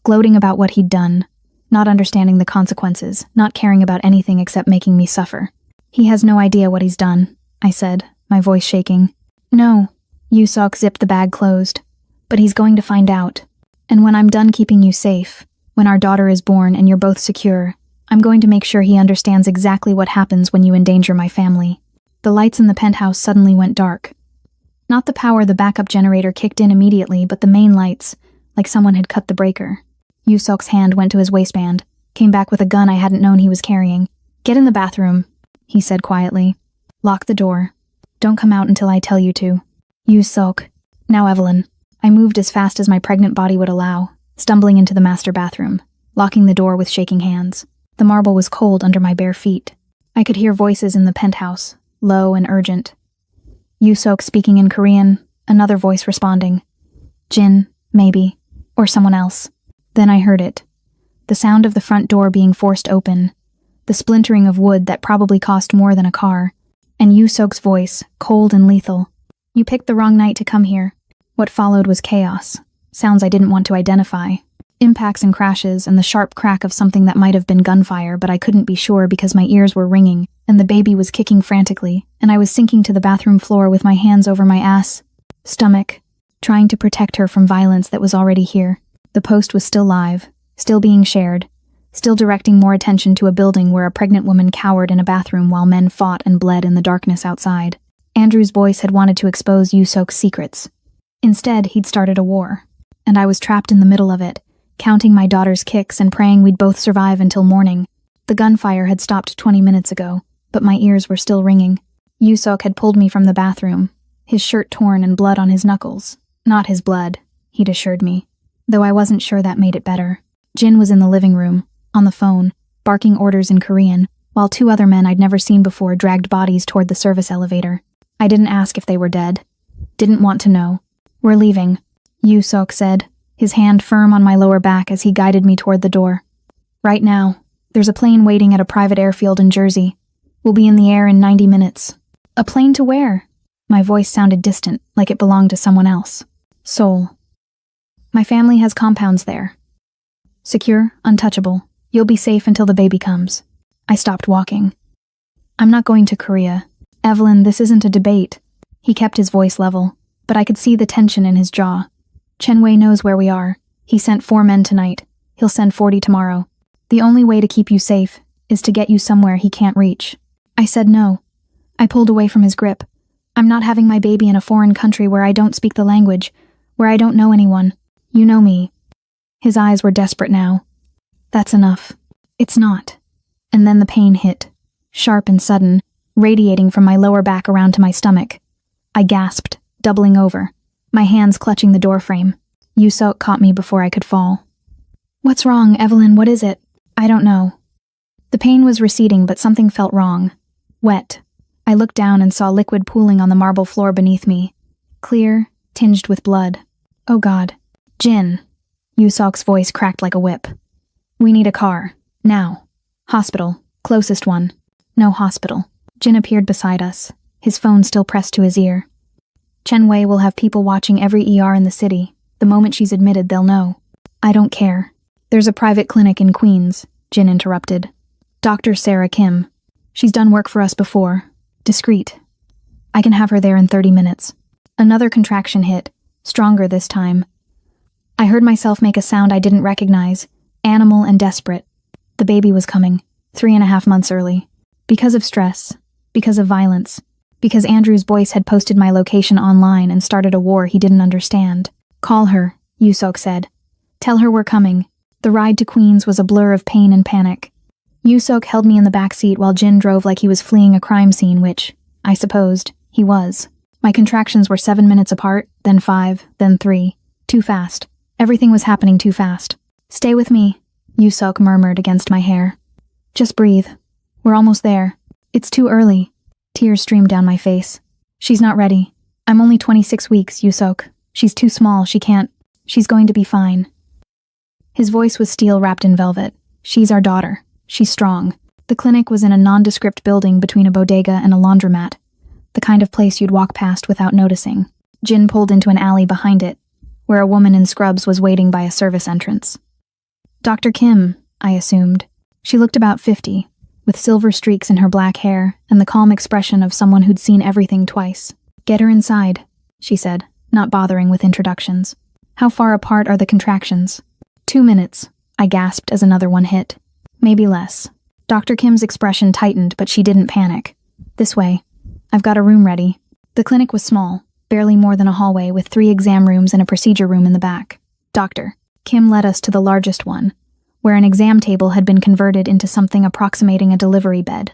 Gloating about what he'd done, not understanding the consequences, not caring about anything except making me suffer. He has no idea what he's done, I said, my voice shaking. No. Yusok zipped the bag closed. But he's going to find out. And when I'm done keeping you safe, when our daughter is born and you're both secure, I'm going to make sure he understands exactly what happens when you endanger my family. The lights in the penthouse suddenly went dark. Not the power the backup generator kicked in immediately, but the main lights, like someone had cut the breaker. Yusok's hand went to his waistband, came back with a gun I hadn't known he was carrying. Get in the bathroom, he said quietly. Lock the door. Don't come out until I tell you to. Yusok. Now Evelyn. I moved as fast as my pregnant body would allow, stumbling into the master bathroom, locking the door with shaking hands. The marble was cold under my bare feet. I could hear voices in the penthouse, low and urgent. Yusok speaking in Korean, another voice responding. Jin, maybe, or someone else. Then I heard it. The sound of the front door being forced open, the splintering of wood that probably cost more than a car, and Yusok's voice, cold and lethal. You picked the wrong night to come here. What followed was chaos, sounds I didn't want to identify. Impacts and crashes, and the sharp crack of something that might have been gunfire, but I couldn't be sure because my ears were ringing, and the baby was kicking frantically, and I was sinking to the bathroom floor with my hands over my ass. stomach, trying to protect her from violence that was already here. The post was still live, still being shared, still directing more attention to a building where a pregnant woman cowered in a bathroom while men fought and bled in the darkness outside. Andrew's voice had wanted to expose Yusok's secrets. Instead, he'd started a war, and I was trapped in the middle of it, counting my daughter's kicks and praying we'd both survive until morning. The gunfire had stopped 20 minutes ago, but my ears were still ringing. Yusok had pulled me from the bathroom, his shirt torn and blood on his knuckles. Not his blood, he'd assured me, though I wasn't sure that made it better. Jin was in the living room, on the phone, barking orders in Korean, while two other men I'd never seen before dragged bodies toward the service elevator. I didn't ask if they were dead. Didn't want to know. "We're leaving," Yusok said, his hand firm on my lower back as he guided me toward the door. "Right now. There's a plane waiting at a private airfield in Jersey. We'll be in the air in 90 minutes. "A plane to where?" My voice sounded distant, like it belonged to someone else. "Seoul. My family has compounds there. Secure, untouchable. You'll be safe until the baby comes." I stopped walking. "I'm not going to Korea. Evelyn, this isn't a debate." He kept his voice level, but I could see the tension in his jaw. "Chen-wei knows where we are. He sent 4 men tonight. He'll send 40 tomorrow. The only way to keep you safe is to get you somewhere he can't reach." I said no. I pulled away from his grip. "I'm not having my baby in a foreign country where I don't speak the language, where I don't know anyone. You know me." His eyes were desperate now. "That's enough." "It's not." And then the pain hit, sharp and sudden, radiating from my lower back around to my stomach. I gasped, doubling over, my hands clutching the doorframe. Yusok caught me before I could fall. "What's wrong, Evelyn? What is it?" "I don't know." The pain was receding, but something felt wrong. Wet. I looked down and saw liquid pooling on the marble floor beneath me. Clear, tinged with blood. "Oh God. Jin." Yusok's voice cracked like a whip. "We need a car. Now. Hospital. Closest one." "No hospital." Jin appeared beside us, his phone still pressed to his ear. "Chen-wei will have people watching every ER in the city. The moment she's admitted, they'll know." "I don't care. There's a private clinic in Queens," Jin interrupted. "Dr. Sarah Kim. She's done work for us before. Discreet. I can have her there in 30 minutes. Another contraction hit, stronger this time. I heard myself make a sound I didn't recognize, animal and desperate. The baby was coming, 3.5 months early. Because of stress, because of violence, because Andrew's voice had posted my location online and started a war he didn't understand. "Call her," Yusok said. "Tell her we're coming." The ride to Queens was a blur of pain and panic. Yusok held me in the back seat while Jin drove like he was fleeing a crime scene, which, I supposed, he was. My contractions were 7 minutes apart, then 5, then 3. Too fast. Everything was happening too fast. "Stay with me," Yusok murmured against my hair. "Just breathe. We're almost there. It's too early." Tears streamed down my face. "She's not ready. I'm only 26 weeks, Yusok. She's too small, she can't. She's going to be fine." His voice was steel wrapped in velvet. "She's our daughter. She's strong." The clinic was in a nondescript building between a bodega and a laundromat, the kind of place you'd walk past without noticing. Jin pulled into an alley behind it, where a woman in scrubs was waiting by a service entrance. "Dr. Kim," I assumed. She looked about 50, with silver streaks in her black hair and the calm expression of someone who'd seen everything twice. "Get her inside," she said, not bothering with introductions. "How far apart are the contractions?" 2 minutes, I gasped as another one hit. "Maybe less." Dr. Kim's expression tightened, but she didn't panic. "This way. I've got a room ready." The clinic was small, barely more than a hallway with 3 exam rooms and a procedure room in the back. Dr. Kim led us to the largest one, where an exam table had been converted into something approximating a delivery bed.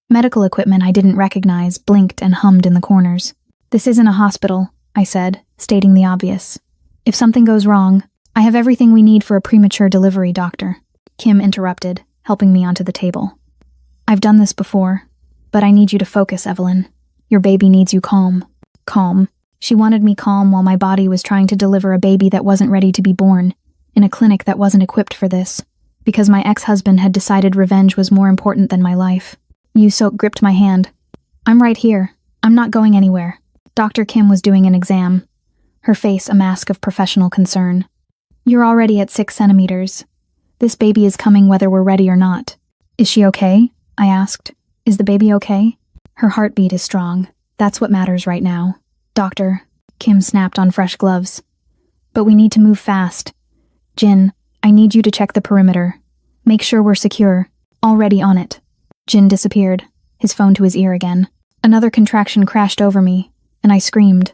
Medical equipment I didn't recognize blinked and hummed in the corners. "This isn't a hospital," I said, stating the obvious. "If something goes wrong, I have everything we need for a premature delivery, doctor." Kim interrupted, helping me onto the table. "I've done this before, but I need you to focus, Evelyn. Your baby needs you calm." Calm. She wanted me calm while my body was trying to deliver a baby that wasn't ready to be born, in a clinic that wasn't equipped for this, because my ex-husband had decided revenge was more important than my life. Yusok gripped my hand. "I'm right here. I'm not going anywhere." Dr. Kim was doing an exam, her face a mask of professional concern. "You're already at 6 centimeters. This baby is coming whether we're ready or not." "Is she okay?" I asked. "Is the baby okay?" "Her heartbeat is strong. That's what matters right now." "Doctor." Kim snapped on fresh gloves. But we need to move fast. Jin, I need you to check the perimeter. Make sure we're secure. Already on it. Jin disappeared, his phone to his ear again. Another contraction crashed over me, and I screamed.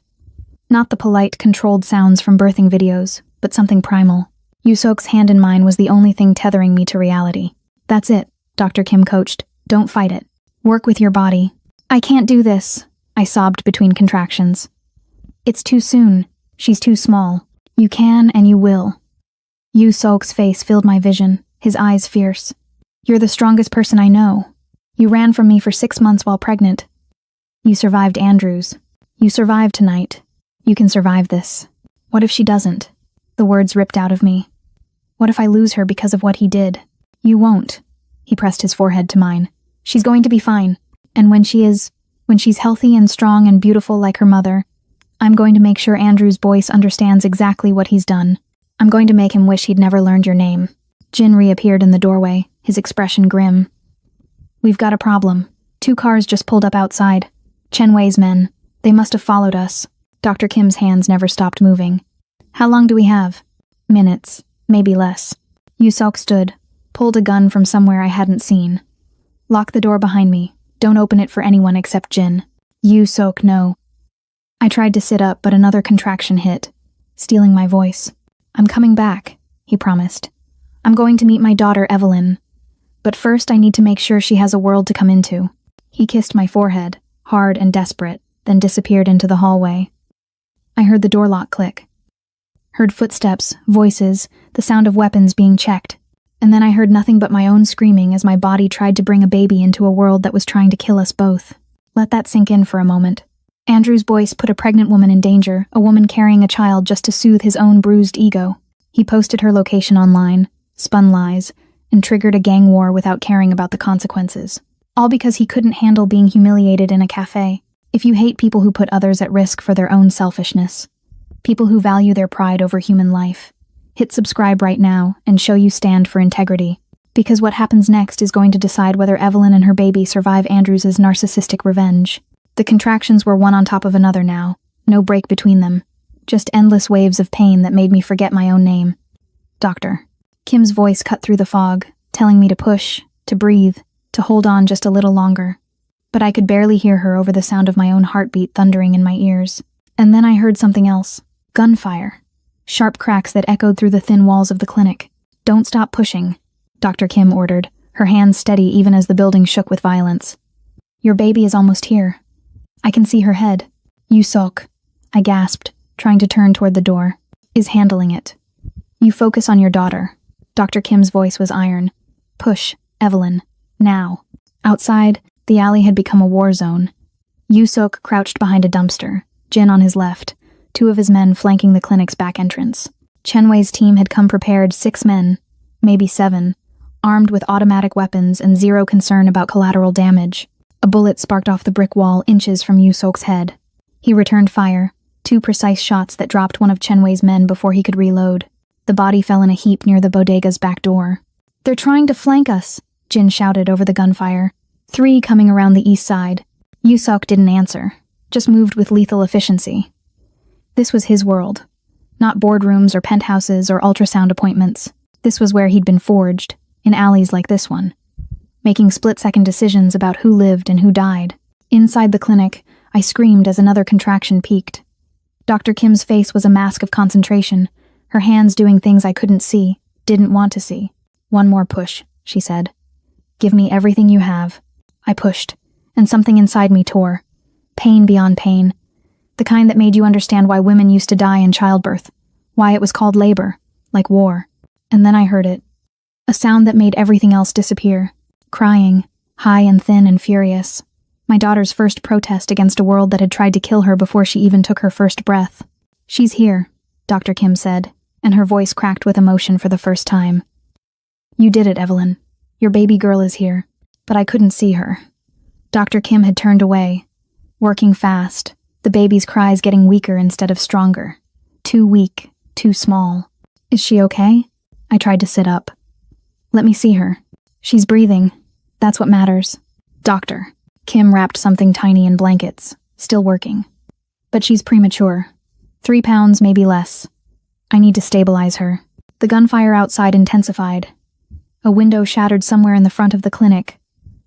Not the polite, controlled sounds from birthing videos, but something primal. Yusok's hand in mine was the only thing tethering me to reality. That's it, Dr. Kim coached. Don't fight it. Work with your body. I can't do this, I sobbed between contractions. It's too soon. She's too small. You can and you will. Yusok's face filled my vision, his eyes fierce. You're the strongest person I know. You ran from me for 6 months while pregnant. You survived Andrews. You survived tonight. You can survive this. What if she doesn't? The words ripped out of me. What if I lose her because of what he did? You won't. He pressed his forehead to mine. She's going to be fine. And when she's healthy and strong and beautiful like her mother, I'm going to make sure Andrew's Boyce understands exactly what he's done. I'm going to make him wish he'd never learned your name. Jin reappeared in the doorway, his expression grim. We've got a problem. 2 cars just pulled up outside. Chen Wei's men. They must have followed us. Dr. Kim's hands never stopped moving. How long do we have? Minutes. Maybe less. Yusok stood, pulled a gun from somewhere I hadn't seen. Lock the door behind me. Don't open it for anyone except Jin. Yusok, no. I tried to sit up, but another contraction hit, stealing my voice. I'm coming back, he promised. I'm going to meet my daughter, Evelyn. But first I need to make sure she has a world to come into. He kissed my forehead, hard and desperate, then disappeared into the hallway. I heard the door lock click. Heard footsteps, voices, the sound of weapons being checked. And then I heard nothing but my own screaming as my body tried to bring a baby into a world that was trying to kill us both. Let that sink in for a moment. Andrew's Boyce put a pregnant woman in danger, a woman carrying a child just to soothe his own bruised ego. He posted her location online, spun lies, and triggered a gang war without caring about the consequences. All because he couldn't handle being humiliated in a cafe. If you hate people who put others at risk for their own selfishness, people who value their pride over human life, hit subscribe right now and show you stand for integrity. Because what happens next is going to decide whether Evelyn and her baby survive Andrews' narcissistic revenge. The contractions were one on top of another now, no break between them. Just endless waves of pain that made me forget my own name. Doctor. Kim's voice cut through the fog, telling me to push, to breathe, to hold on just a little longer. But I could barely hear her over the sound of my own heartbeat thundering in my ears. And then I heard something else. Gunfire. Sharp cracks that echoed through the thin walls of the clinic. Don't stop pushing, Dr. Kim ordered, her hands steady even as the building shook with violence. Your baby is almost here. I can see her head. Yusok, I gasped, trying to turn toward the door, is handling it. You focus on your daughter. Dr. Kim's voice was iron. Push, Evelyn, now. Outside, the alley had become a war zone. Yusok crouched behind a dumpster, Jin on his left, 2 of his men flanking the clinic's back entrance. Chen Wei's team had come prepared, 6 men, maybe 7, armed with automatic weapons and zero concern about collateral damage. A bullet sparked off the brick wall inches from Yusok's head. He returned fire, 2 precise shots that dropped one of Chen Wei's men before he could reload. The body fell in a heap near the bodega's back door. They're trying to flank us, Jin shouted over the gunfire. 3 coming around the east side. Yusok didn't answer, just moved with lethal efficiency. This was his world. Not boardrooms or penthouses or ultrasound appointments. This was where he'd been forged, in alleys like this one, making split-second decisions about who lived and who died. Inside the clinic, I screamed as another contraction peaked. Dr. Kim's face was a mask of concentration, her hands doing things I couldn't see, didn't want to see. One more push, she said. Give me everything you have. I pushed, and something inside me tore. Pain beyond pain. The kind that made you understand why women used to die in childbirth, why it was called labor, like war. And then I heard it. A sound that made everything else disappear. Crying, high and thin and furious. My daughter's first protest against a world that had tried to kill her before she even took her first breath. She's here, Dr. Kim said, and her voice cracked with emotion for the first time. You did it, Evelyn. Your baby girl is here. But I couldn't see her. Dr. Kim had turned away, working fast, the baby's cries getting weaker instead of stronger. Too weak, too small. Is she okay? I tried to sit up. Let me see her. She's breathing. That's what matters. Doctor. Kim wrapped something tiny in blankets, still working. But she's premature. 3 pounds, maybe less. I need to stabilize her. The gunfire outside intensified. A window shattered somewhere in the front of the clinic.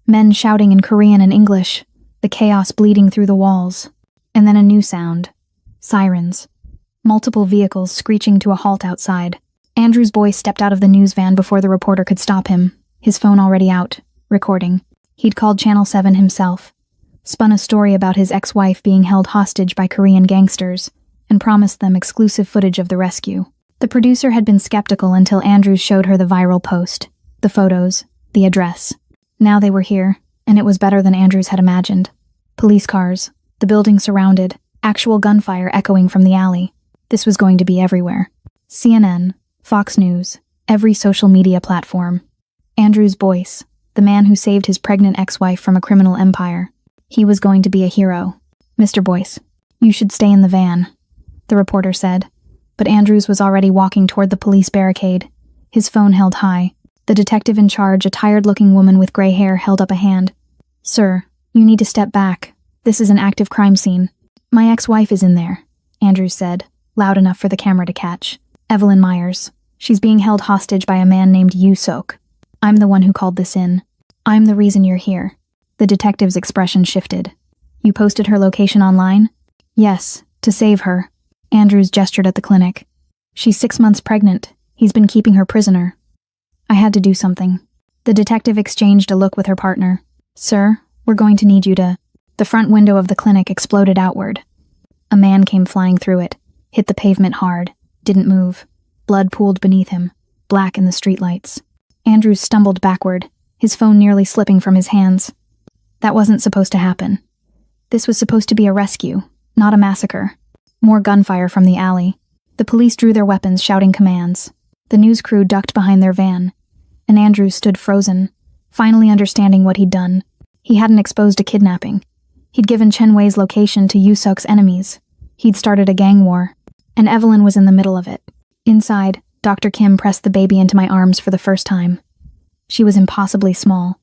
Men shouting in Korean and English, the chaos bleeding through the walls. And then a new sound. Sirens. Multiple vehicles screeching to a halt outside. Andrew's boy stepped out of the news van before the reporter could stop him, his phone already out, recording. He'd called Channel 7 himself, spun a story about his ex-wife being held hostage by Korean gangsters, and promised them exclusive footage of the rescue. The producer had been skeptical until Andrews showed her the viral post, the photos, the address. Now they were here, and it was better than Andrews had imagined. Police cars, the building surrounded, actual gunfire echoing from the alley. This was going to be everywhere. CNN, Fox News, every social media platform. Andrews Boyce, the man who saved his pregnant ex-wife from a criminal empire. He was going to be a hero. Mr. Boyce, you should stay in the van, the reporter said. But Andrews was already walking toward the police barricade, his phone held high. The detective in charge, a tired-looking woman with gray hair, held up a hand. Sir, you need to step back. This is an active crime scene. My ex-wife is in there, Andrews said, loud enough for the camera to catch. Evelyn Myers. She's being held hostage by a man named Yoo Sok. I'm the one who called this in. I'm the reason you're here. The detective's expression shifted. You posted her location online? Yes, to save her. Andrews gestured at the clinic. She's 6 months pregnant. He's been keeping her prisoner. I had to do something. The detective exchanged a look with her partner. Sir, we're going to need you to... The front window of the clinic exploded outward. A man came flying through it, hit the pavement hard, didn't move. Blood pooled beneath him, black in the streetlights. Andrews stumbled backward, his phone nearly slipping from his hands. That wasn't supposed to happen. This was supposed to be a rescue, not a massacre. More gunfire from the alley. The police drew their weapons, shouting commands. The news crew ducked behind their van, and Andrews stood frozen, finally understanding what he'd done. He hadn't exposed a kidnapping. He'd given Chen Wei's location to Yoo Sok's enemies. He'd started a gang war, and Evelyn was in the middle of it. Inside, Dr. Kim pressed the baby into my arms for the first time. She was impossibly small,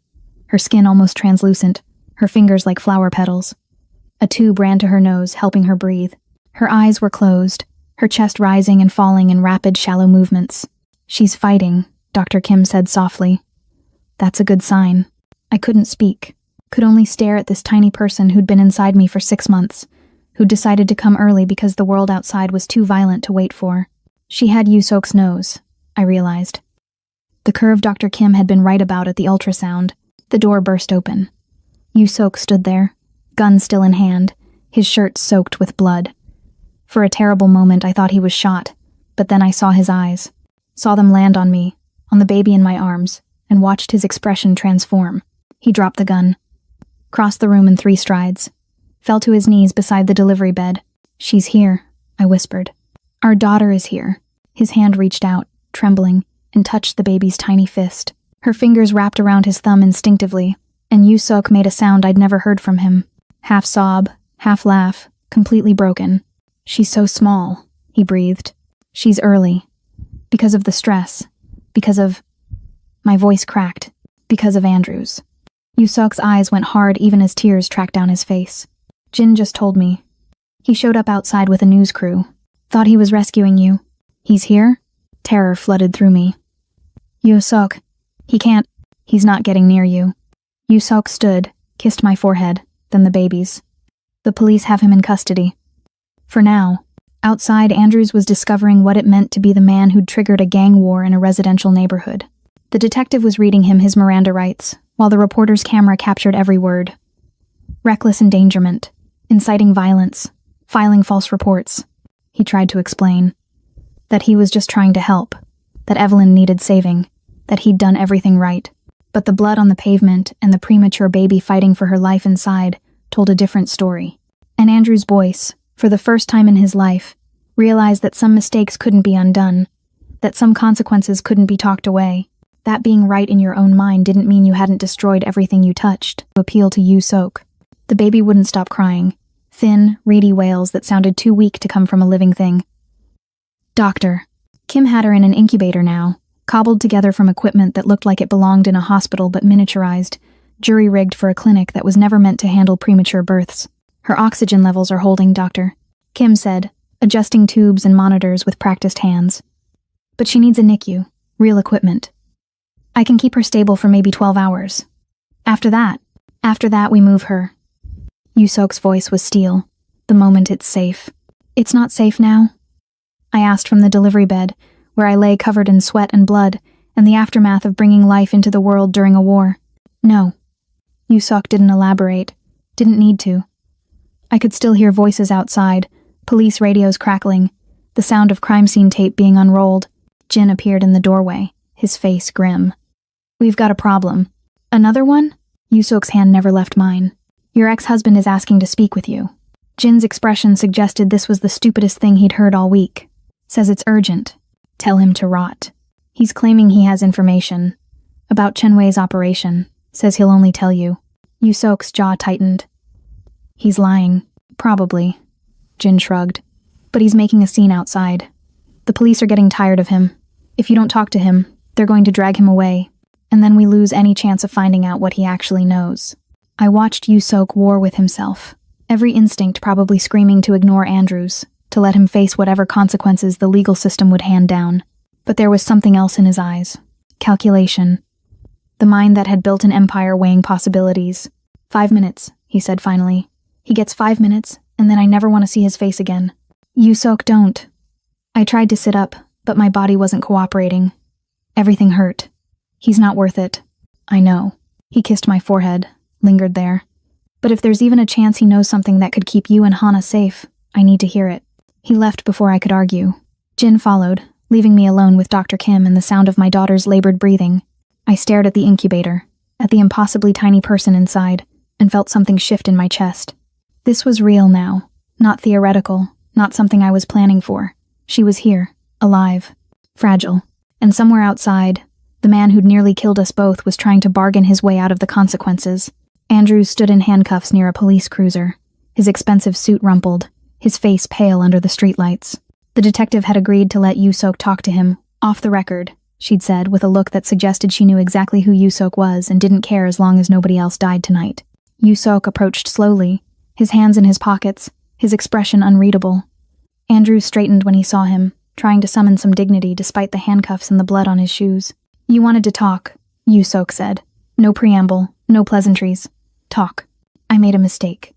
her skin almost translucent, her fingers like flower petals. A tube ran to her nose, helping her breathe. Her eyes were closed, her chest rising and falling in rapid, shallow movements. She's fighting, Dr. Kim said softly. That's a good sign. I couldn't speak, could only stare at this tiny person who'd been inside me for 6 months, who'd decided to come early because the world outside was too violent to wait for. She had Yoo Sok's nose, I realized. The curve Dr. Kim had been right about at the ultrasound. The door burst open. Yoo Sok stood there, gun still in hand, his shirt soaked with blood. For a terrible moment I thought he was shot, but then I saw his eyes, saw them land on me, on the baby in my arms, and watched his expression transform. He dropped the gun, crossed the room in 3 strides, fell to his knees beside the delivery bed. She's here, I whispered. Our daughter is here. His hand reached out, trembling, and touched the baby's tiny fist. Her fingers wrapped around his thumb instinctively, and Yoo Sok made a sound I'd never heard from him. Half sob, half laugh, completely broken. She's so small, he breathed. She's early. Because of the stress. Because of... My voice cracked. Because of Andrews. Yoo Sok's eyes went hard even as tears tracked down his face. Jin just told me. He showed up outside with a news crew. Thought he was rescuing you. He's here? Terror flooded through me. Yoo Sok. He can't. He's not getting near you. Yoo Sok stood, kissed my forehead, then the baby's. The police have him in custody. For now. Outside, Andrews was discovering what it meant to be the man who'd triggered a gang war in a residential neighborhood. The detective was reading him his Miranda rights, while the reporter's camera captured every word. Reckless endangerment, inciting violence, filing false reports. He tried to explain. That he was just trying to help. That Evelyn needed saving. That he'd done everything right. But the blood on the pavement and the premature baby fighting for her life inside told a different story. And Andrew's Boyce, for the first time in his life, realized that some mistakes couldn't be undone. That some consequences couldn't be talked away. That being right in your own mind didn't mean you hadn't destroyed everything you touched. To appeal to Yoo Sok. The baby wouldn't stop crying. Thin, reedy wails that sounded too weak to come from a living thing. Doctor. Kim had her in an incubator now, cobbled together from equipment that looked like it belonged in a hospital but miniaturized, jury-rigged for a clinic that was never meant to handle premature births. Her oxygen levels are holding, Doctor. Kim said, adjusting tubes and monitors with practiced hands. But she needs a NICU, real equipment. I can keep her stable for maybe 12 hours. After that, we move her. Yusok's voice was steel. The moment it's safe. It's not safe now? I asked from the delivery bed, where I lay covered in sweat and blood, and the aftermath of bringing life into the world during a war. No. Yusok didn't elaborate. Didn't need to. I could still hear voices outside, police radios crackling, the sound of crime scene tape being unrolled. Jin appeared in the doorway, his face grim. We've got a problem. Another one? Yusok's hand never left mine. Your ex-husband is asking to speak with you. Jin's expression suggested this was the stupidest thing he'd heard all week. Says it's urgent. Tell him to rot. He's claiming he has information. About Chenwei's operation. Says he'll only tell you. Yusok's jaw tightened. He's lying. Probably. Jin shrugged. But he's making a scene outside. The police are getting tired of him. If you don't talk to him, they're going to drag him away. And then we lose any chance of finding out what he actually knows. I watched Yusok war with himself. Every instinct probably screaming to ignore Andrews, to let him face whatever consequences the legal system would hand down. But there was something else in his eyes. Calculation. The mind that had built an empire weighing possibilities. 5 minutes, he said finally. He gets 5 minutes, and then I never want to see his face again. Yusok, don't. I tried to sit up, but my body wasn't cooperating. Everything hurt. He's not worth it. I know. He kissed my forehead, lingered there. But if there's even a chance he knows something that could keep you and Hana safe, I need to hear it. He left before I could argue. Jin followed, leaving me alone with Dr. Kim and the sound of my daughter's labored breathing. I stared at the incubator, at the impossibly tiny person inside, and felt something shift in my chest. This was real now, not theoretical, not something I was planning for. She was here, alive, fragile, and somewhere outside, the man who'd nearly killed us both was trying to bargain his way out of the consequences. Andrews stood in handcuffs near a police cruiser, his expensive suit rumpled, his face pale under the streetlights. The detective had agreed to let Yusok talk to him, off the record, she'd said, with a look that suggested she knew exactly who Yusok was and didn't care as long as nobody else died tonight. Yusok approached slowly, his hands in his pockets, his expression unreadable. Andrews straightened when he saw him, trying to summon some dignity despite the handcuffs and the blood on his shoes. You wanted to talk, Yusok said. No preamble, no pleasantries. Talk. I made a mistake.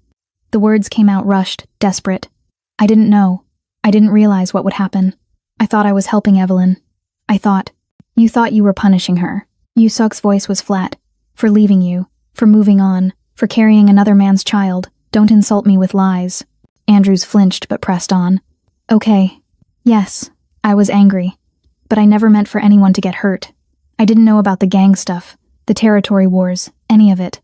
The words came out rushed, desperate. I didn't know. I didn't realize what would happen. I thought I was helping Evelyn. You thought you were punishing her. Yusok's voice was flat. For leaving you. For moving on. For carrying another man's child. Don't insult me with lies. Andrews flinched but pressed on. Okay. Yes, I was angry. But I never meant for anyone to get hurt. I didn't know about the gang stuff, the territory wars, any of it.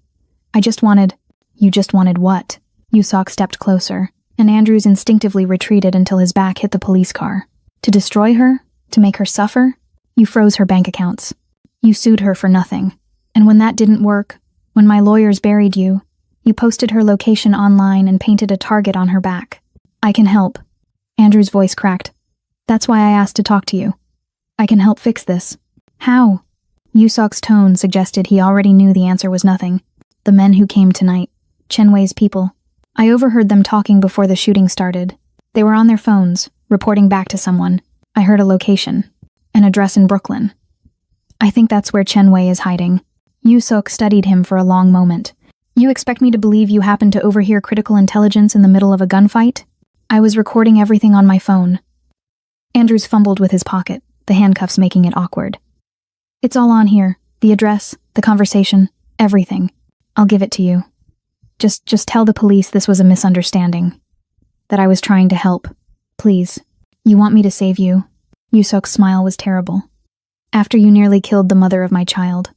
I just wanted... You just wanted what? Yusok stepped closer, and Andrews instinctively retreated until his back hit the police car. To destroy her? To make her suffer? You froze her bank accounts. You sued her for nothing. And when that didn't work, when my lawyers buried you, you posted her location online and painted a target on her back. I can help. Andrews' voice cracked. That's why I asked to talk to you. I can help fix this. How? Yusok's tone suggested he already knew the answer was nothing. The men who came tonight. Chenwei's people. I overheard them talking before the shooting started. They were on their phones, reporting back to someone. I heard a location. An address in Brooklyn. I think that's where Chenwei is hiding. Yusok studied him for a long moment. You expect me to believe you happened to overhear critical intelligence in the middle of a gunfight? I was recording everything on my phone. Andrews fumbled with his pocket, the handcuffs making it awkward. It's all on here. The address, the conversation, everything. I'll give it to you. Just tell the police this was a misunderstanding. That I was trying to help. Please. You want me to save you? Yusok's smile was terrible. After you nearly killed the mother of my child.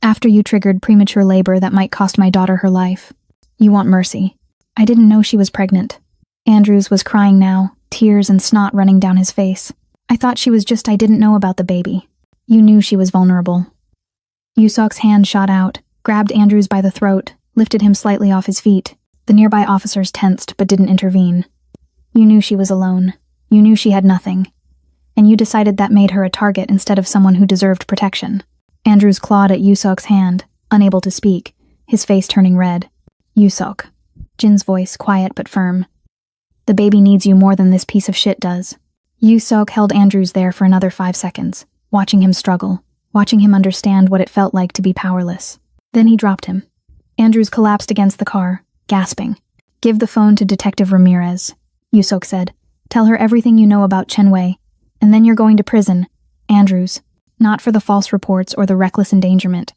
After you triggered premature labor that might cost my daughter her life. You want mercy. I didn't know she was pregnant. Andrews was crying now, tears and snot running down his face. I thought she was just I didn't know about the baby. You knew she was vulnerable. Yusok's hand shot out, grabbed Andrews by the throat, lifted him slightly off his feet. The nearby officers tensed but didn't intervene. You knew she was alone. You knew she had nothing. And you decided that made her a target instead of someone who deserved protection. Andrews clawed at Yusok's hand, unable to speak, his face turning red. Yusok. Jin's voice quiet but firm. The baby needs you more than this piece of shit does. Yusok held Andrews there for another 5 seconds, watching him struggle, watching him understand what it felt like to be powerless. Then he dropped him. Andrews collapsed against the car, gasping. "Give the phone to Detective Ramirez," Yusok said. "Tell her everything you know about Chen Wei, and then you're going to prison, Andrews. Not for the false reports or the reckless endangerment.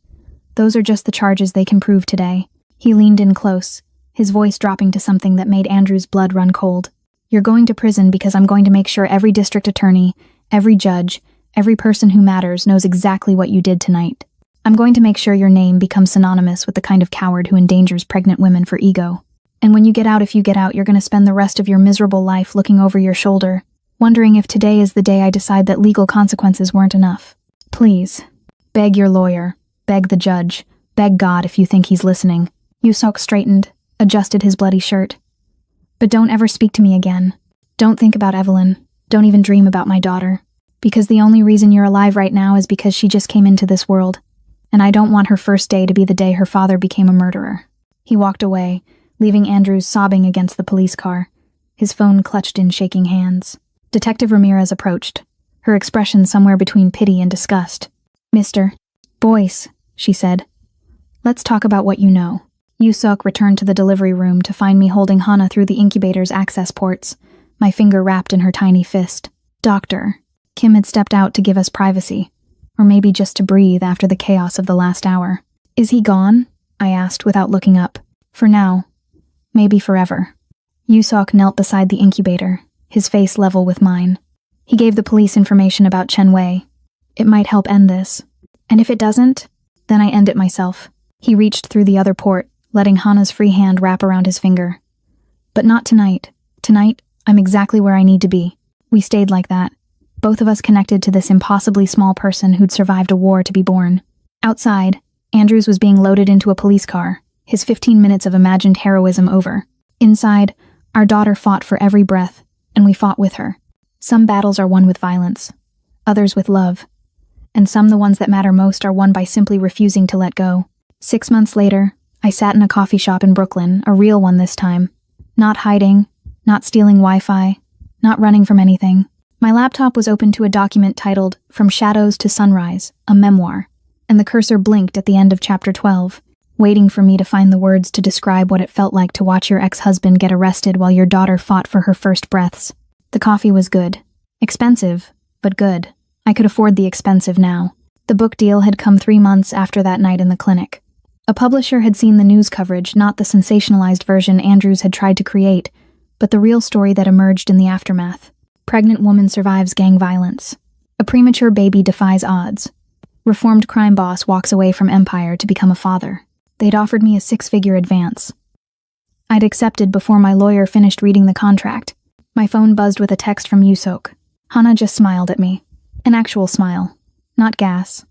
Those are just the charges they can prove today." He leaned in close, his voice dropping to something that made Andrew's blood run cold. "You're going to prison because I'm going to make sure every district attorney, every judge, every person who matters knows exactly what you did tonight. I'm going to make sure your name becomes synonymous with the kind of coward who endangers pregnant women for ego. And when you get out, if you get out, you're going to spend the rest of your miserable life looking over your shoulder, wondering if today is the day I decide that legal consequences weren't enough. Please, beg your lawyer, beg the judge, beg God if you think he's listening." Yusok straightened, adjusted his bloody shirt. "But don't ever speak to me again. Don't think about Evelyn. Don't even dream about my daughter. Because the only reason you're alive right now is because she just came into this world. And I don't want her first day to be the day her father became a murderer." He walked away, leaving Andrews sobbing against the police car, his phone clutched in shaking hands. Detective Ramirez approached, her expression somewhere between pity and disgust. "Mr. Boyce," she said, "let's talk about what you know." Yusok returned to the delivery room to find me holding Hana through the incubator's access ports, my finger wrapped in her tiny fist. "Doctor." Kim had stepped out to give us privacy, or maybe just to breathe after the chaos of the last hour. "Is he gone?" I asked without looking up. "For now. Maybe forever." Yusok knelt beside the incubator, his face level with mine. He gave the police information about Chen Wei. "It might help end this. And if it doesn't, then I end it myself." He reached through the other port, letting Hana's free hand wrap around his finger. "But not tonight. Tonight, I'm exactly where I need to be." We stayed like that, both of us connected to this impossibly small person who'd survived a war to be born. Outside, Andrews was being loaded into a police car, his 15 minutes of imagined heroism over. Inside, our daughter fought for every breath, and we fought with her. Some battles are won with violence, others with love, and some, the ones that matter most, are won by simply refusing to let go. 6 months later, I sat in a coffee shop in Brooklyn, a real one this time. Not hiding, not stealing Wi-Fi, not running from anything. My laptop was open to a document titled "From Shadows to Sunrise, a Memoir," and the cursor blinked at the end of chapter 12, waiting for me to find the words to describe what it felt like to watch your ex-husband get arrested while your daughter fought for her first breaths. The coffee was good. Expensive, but good. I could afford the expensive now. The book deal had come 3 months after that night in the clinic. A publisher had seen the news coverage, not the sensationalized version Andrews had tried to create, but the real story that emerged in the aftermath. Pregnant woman survives gang violence. A premature baby defies odds. Reformed crime boss walks away from empire to become a father. They'd offered me a 6-figure advance. I'd accepted before my lawyer finished reading the contract. My phone buzzed with a text from Yusok. Hana just smiled at me. An actual smile. Not gas.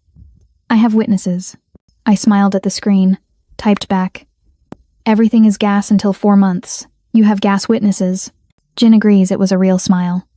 "I have witnesses." I smiled at the screen, typed back. "Everything is gas until 4 months. You have gas witnesses." Jin agrees it was a real smile.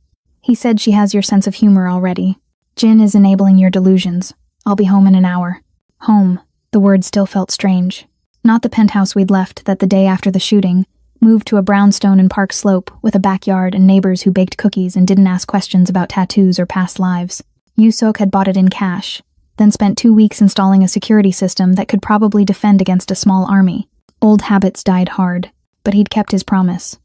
He said she has your sense of humor already. Jin is enabling your delusions. I'll be home in an hour. Home. The word still felt strange. Not the penthouse we'd left that the day after the shooting, moved to a brownstone in Park Slope with a backyard and neighbors who baked cookies and didn't ask questions about tattoos or past lives. Yusok had bought it in cash, then spent 2 weeks installing a security system that could probably defend against a small army. Old habits died hard, but he'd kept his promise.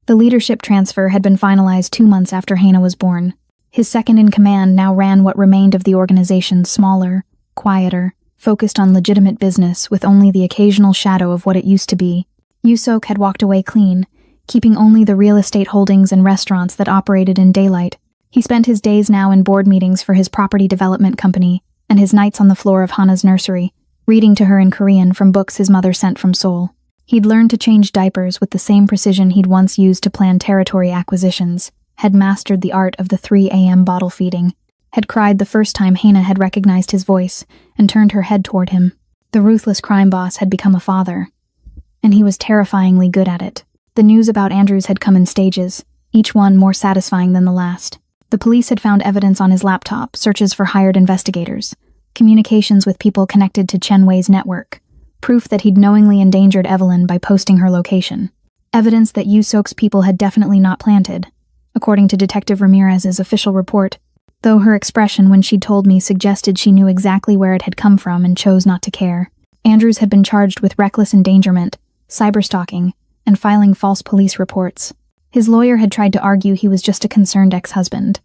The leadership transfer had been finalized 2 months after Hana was born. His second-in-command now ran what remained of the organization, smaller, quieter, focused on legitimate business with only the occasional shadow of what it used to be. Yusok had walked away clean, keeping only the real estate holdings and restaurants that operated in daylight. He spent his days now in board meetings for his property development company, and his nights on the floor of Hana's nursery, reading to her in Korean from books his mother sent from Seoul. He'd learned to change diapers with the same precision he'd once used to plan territory acquisitions, had mastered the art of the 3 a.m. bottle feeding, had cried the first time Hana had recognized his voice and turned her head toward him. The ruthless crime boss had become a father, and he was terrifyingly good at it. The news about Andrews had come in stages, each one more satisfying than the last. The police had found evidence on his laptop, searches for hired investigators, communications with people connected to Chen Wei's network, proof that he'd knowingly endangered Evelyn by posting her location. evidence that Yusok's people had definitely not planted, according to Detective Ramirez's official report, though her expression when she'd told me suggested she knew exactly where it had come from and chose not to care. Andrews had been charged with reckless endangerment, cyberstalking, and filing false police reports. His lawyer had tried to argue he was just a concerned ex-husband,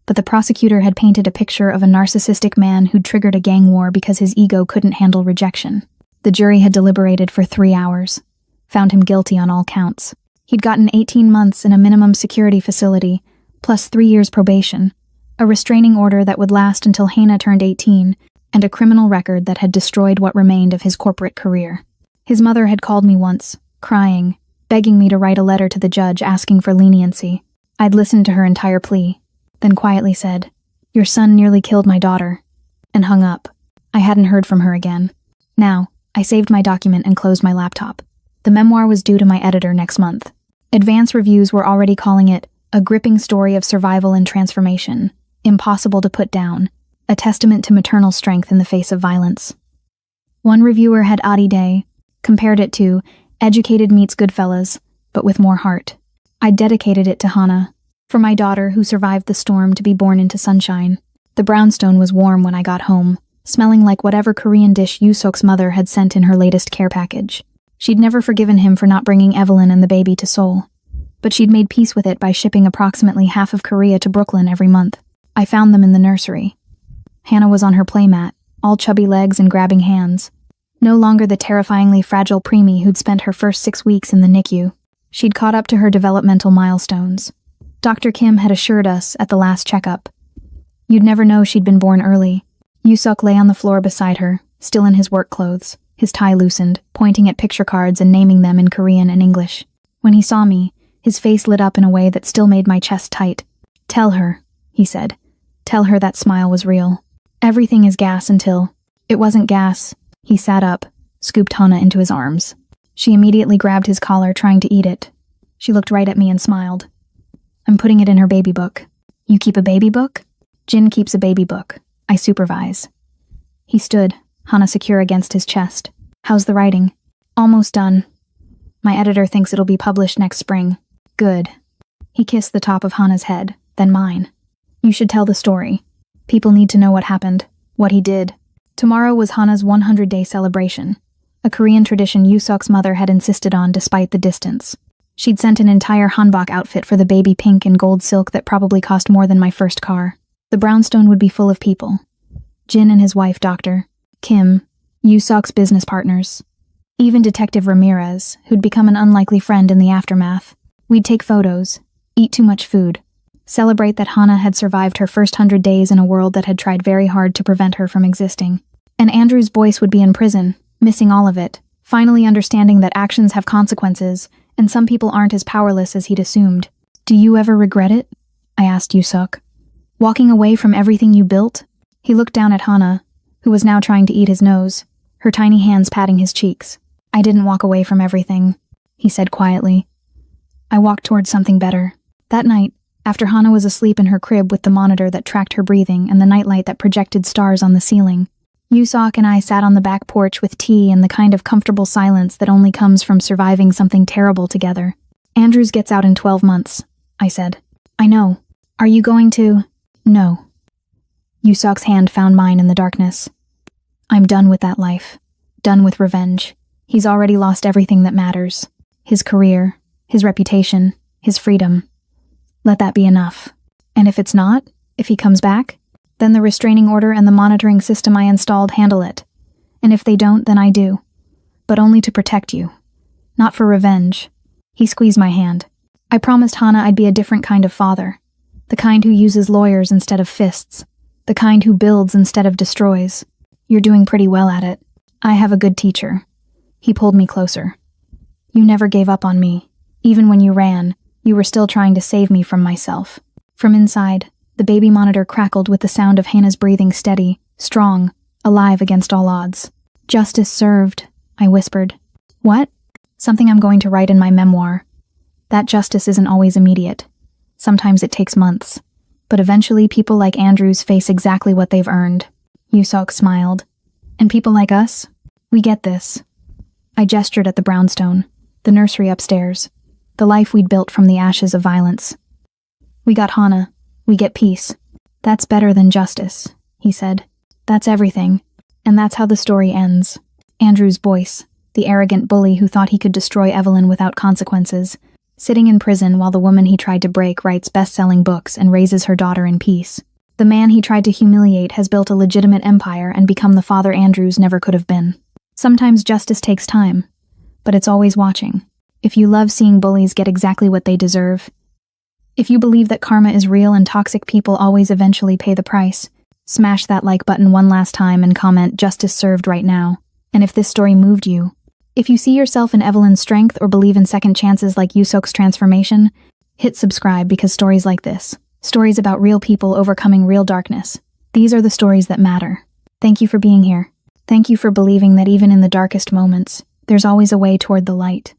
but the prosecutor had painted a picture of a narcissistic man who'd triggered a gang war because his ego couldn't handle rejection. The jury had deliberated for 3 hours, found him guilty on all counts. He'd gotten 18 months in a minimum security facility, plus 3 years probation, a restraining order that would last until Hannah turned 18, and a criminal record that had destroyed what remained of his corporate career. His mother had called me once, crying, begging me to write a letter to the judge asking for leniency. I'd listened to her entire plea, then quietly said, "Your son nearly killed my daughter," and hung up. I hadn't heard from her again. Now, I saved my document and closed my laptop. The memoir was due to my editor next month. Advance reviews were already calling it a gripping story of survival and transformation, impossible to put down, a testament to maternal strength in the face of violence. One reviewer had Adi Day, compared it to Educated meets Goodfellas, but with more heart. I dedicated it to Hannah, for my daughter who survived the storm to be born into sunshine. The brownstone was warm when I got home, smelling like whatever Korean dish Yusok's mother had sent in her latest care package. She'd never forgiven him for not bringing Evelyn and the baby to Seoul, but she'd made peace with it by shipping approximately half of Korea to Brooklyn every month. I found them in the nursery. Hannah was on her playmat, all chubby legs and grabbing hands. No longer the terrifyingly fragile preemie who'd spent her first 6 weeks in the NICU. She'd caught up to her developmental milestones. Dr. Kim had assured us at the last checkup. You'd never know she'd been born early. Yusok lay on the floor beside her, still in his work clothes, his tie loosened, pointing at picture cards and naming them in Korean and English. When he saw me, his face lit up in a way that still made my chest tight. "Tell her," he said. "Tell her that smile was real. Everything is gas until..." It wasn't gas. He sat up, scooped Hannah into his arms. She immediately grabbed his collar, trying to eat it. She looked right at me and smiled. "I'm putting it in her baby book." "You keep a baby book?" "Jin keeps a baby book. I supervise." He stood, Hannah secure against his chest. "How's the writing?" "Almost done. My editor thinks it'll be published next spring." "Good." He kissed the top of Hannah's head, then mine. "You should tell the story. People need to know what happened, what he did." Tomorrow was Hannah's 100-day celebration, a Korean tradition Yusok's mother had insisted on despite the distance. She'd sent an entire hanbok outfit for the baby pink and gold silk that probably cost more than my first car. The brownstone would be full of people. Jin and his wife, Dr. Kim, Yusok's business partners. Even Detective Ramirez, who'd become an unlikely friend in the aftermath. We'd take photos, eat too much food, celebrate that Hannah had survived her first 100 days in a world that had tried very hard to prevent her from existing. And Andrew's Boyce would be in prison, missing all of it, finally understanding that actions have consequences, and some people aren't as powerless as he'd assumed. "Do you ever regret it?" I asked Yusok. "Walking away from everything you built?" He looked down at Hannah, who was now trying to eat his nose, her tiny hands patting his cheeks. "I didn't walk away from everything," he said quietly. "I walked towards something better." That night, after Hannah was asleep in her crib with the monitor that tracked her breathing and the nightlight that projected stars on the ceiling, Yusok and I sat on the back porch with tea and the kind of comfortable silence that only comes from surviving something terrible together. "Andrews gets out in 12 months, I said. "I know. Are you going to..." "No." Yusok's hand found mine in the darkness. "I'm done with that life. Done with revenge. He's already lost everything that matters. His career, his reputation, his freedom. Let that be enough. And if it's not, if he comes back, then the restraining order and the monitoring system I installed handle it. And if they don't, then I do. But only to protect you. Not for revenge." He squeezed my hand. "I promised Hannah I'd be a different kind of father. The kind who uses lawyers instead of fists. The kind who builds instead of destroys. You're doing pretty well at it. I have a good teacher." He pulled me closer. "You never gave up on me. Even when you ran, you were still trying to save me from myself." From inside, the baby monitor crackled with the sound of Hannah's breathing steady, strong, alive against all odds. "Justice served," I whispered. "What?" "Something I'm going to write in my memoir. That justice isn't always immediate. Sometimes it takes months. But eventually people like Andrews face exactly what they've earned." Yusok smiled. "And people like us? We get this." I gestured at the brownstone, the nursery upstairs. the life we'd built from the ashes of violence. We got Hana. We get peace. That's better than justice, he said. That's everything. And that's how the story ends. Andrew's voice, the arrogant bully who thought he could destroy Evelyn without consequences, sitting in prison while the woman he tried to break writes best-selling books and raises her daughter in peace. The man he tried to humiliate has built a legitimate empire and become the father Andrews never could have been. Sometimes justice takes time, but it's always watching. If you love seeing bullies get exactly what they deserve, if you believe that karma is real and toxic people always eventually pay the price, smash that like button one last time and comment "Justice served" right now. And if this story moved you, if you see yourself in Evelyn's strength or believe in second chances like Yusok's transformation, hit subscribe because stories like this, stories about real people overcoming real darkness, these are the stories that matter. Thank you for being here. Thank you for believing that even in the darkest moments, there's always a way toward the light.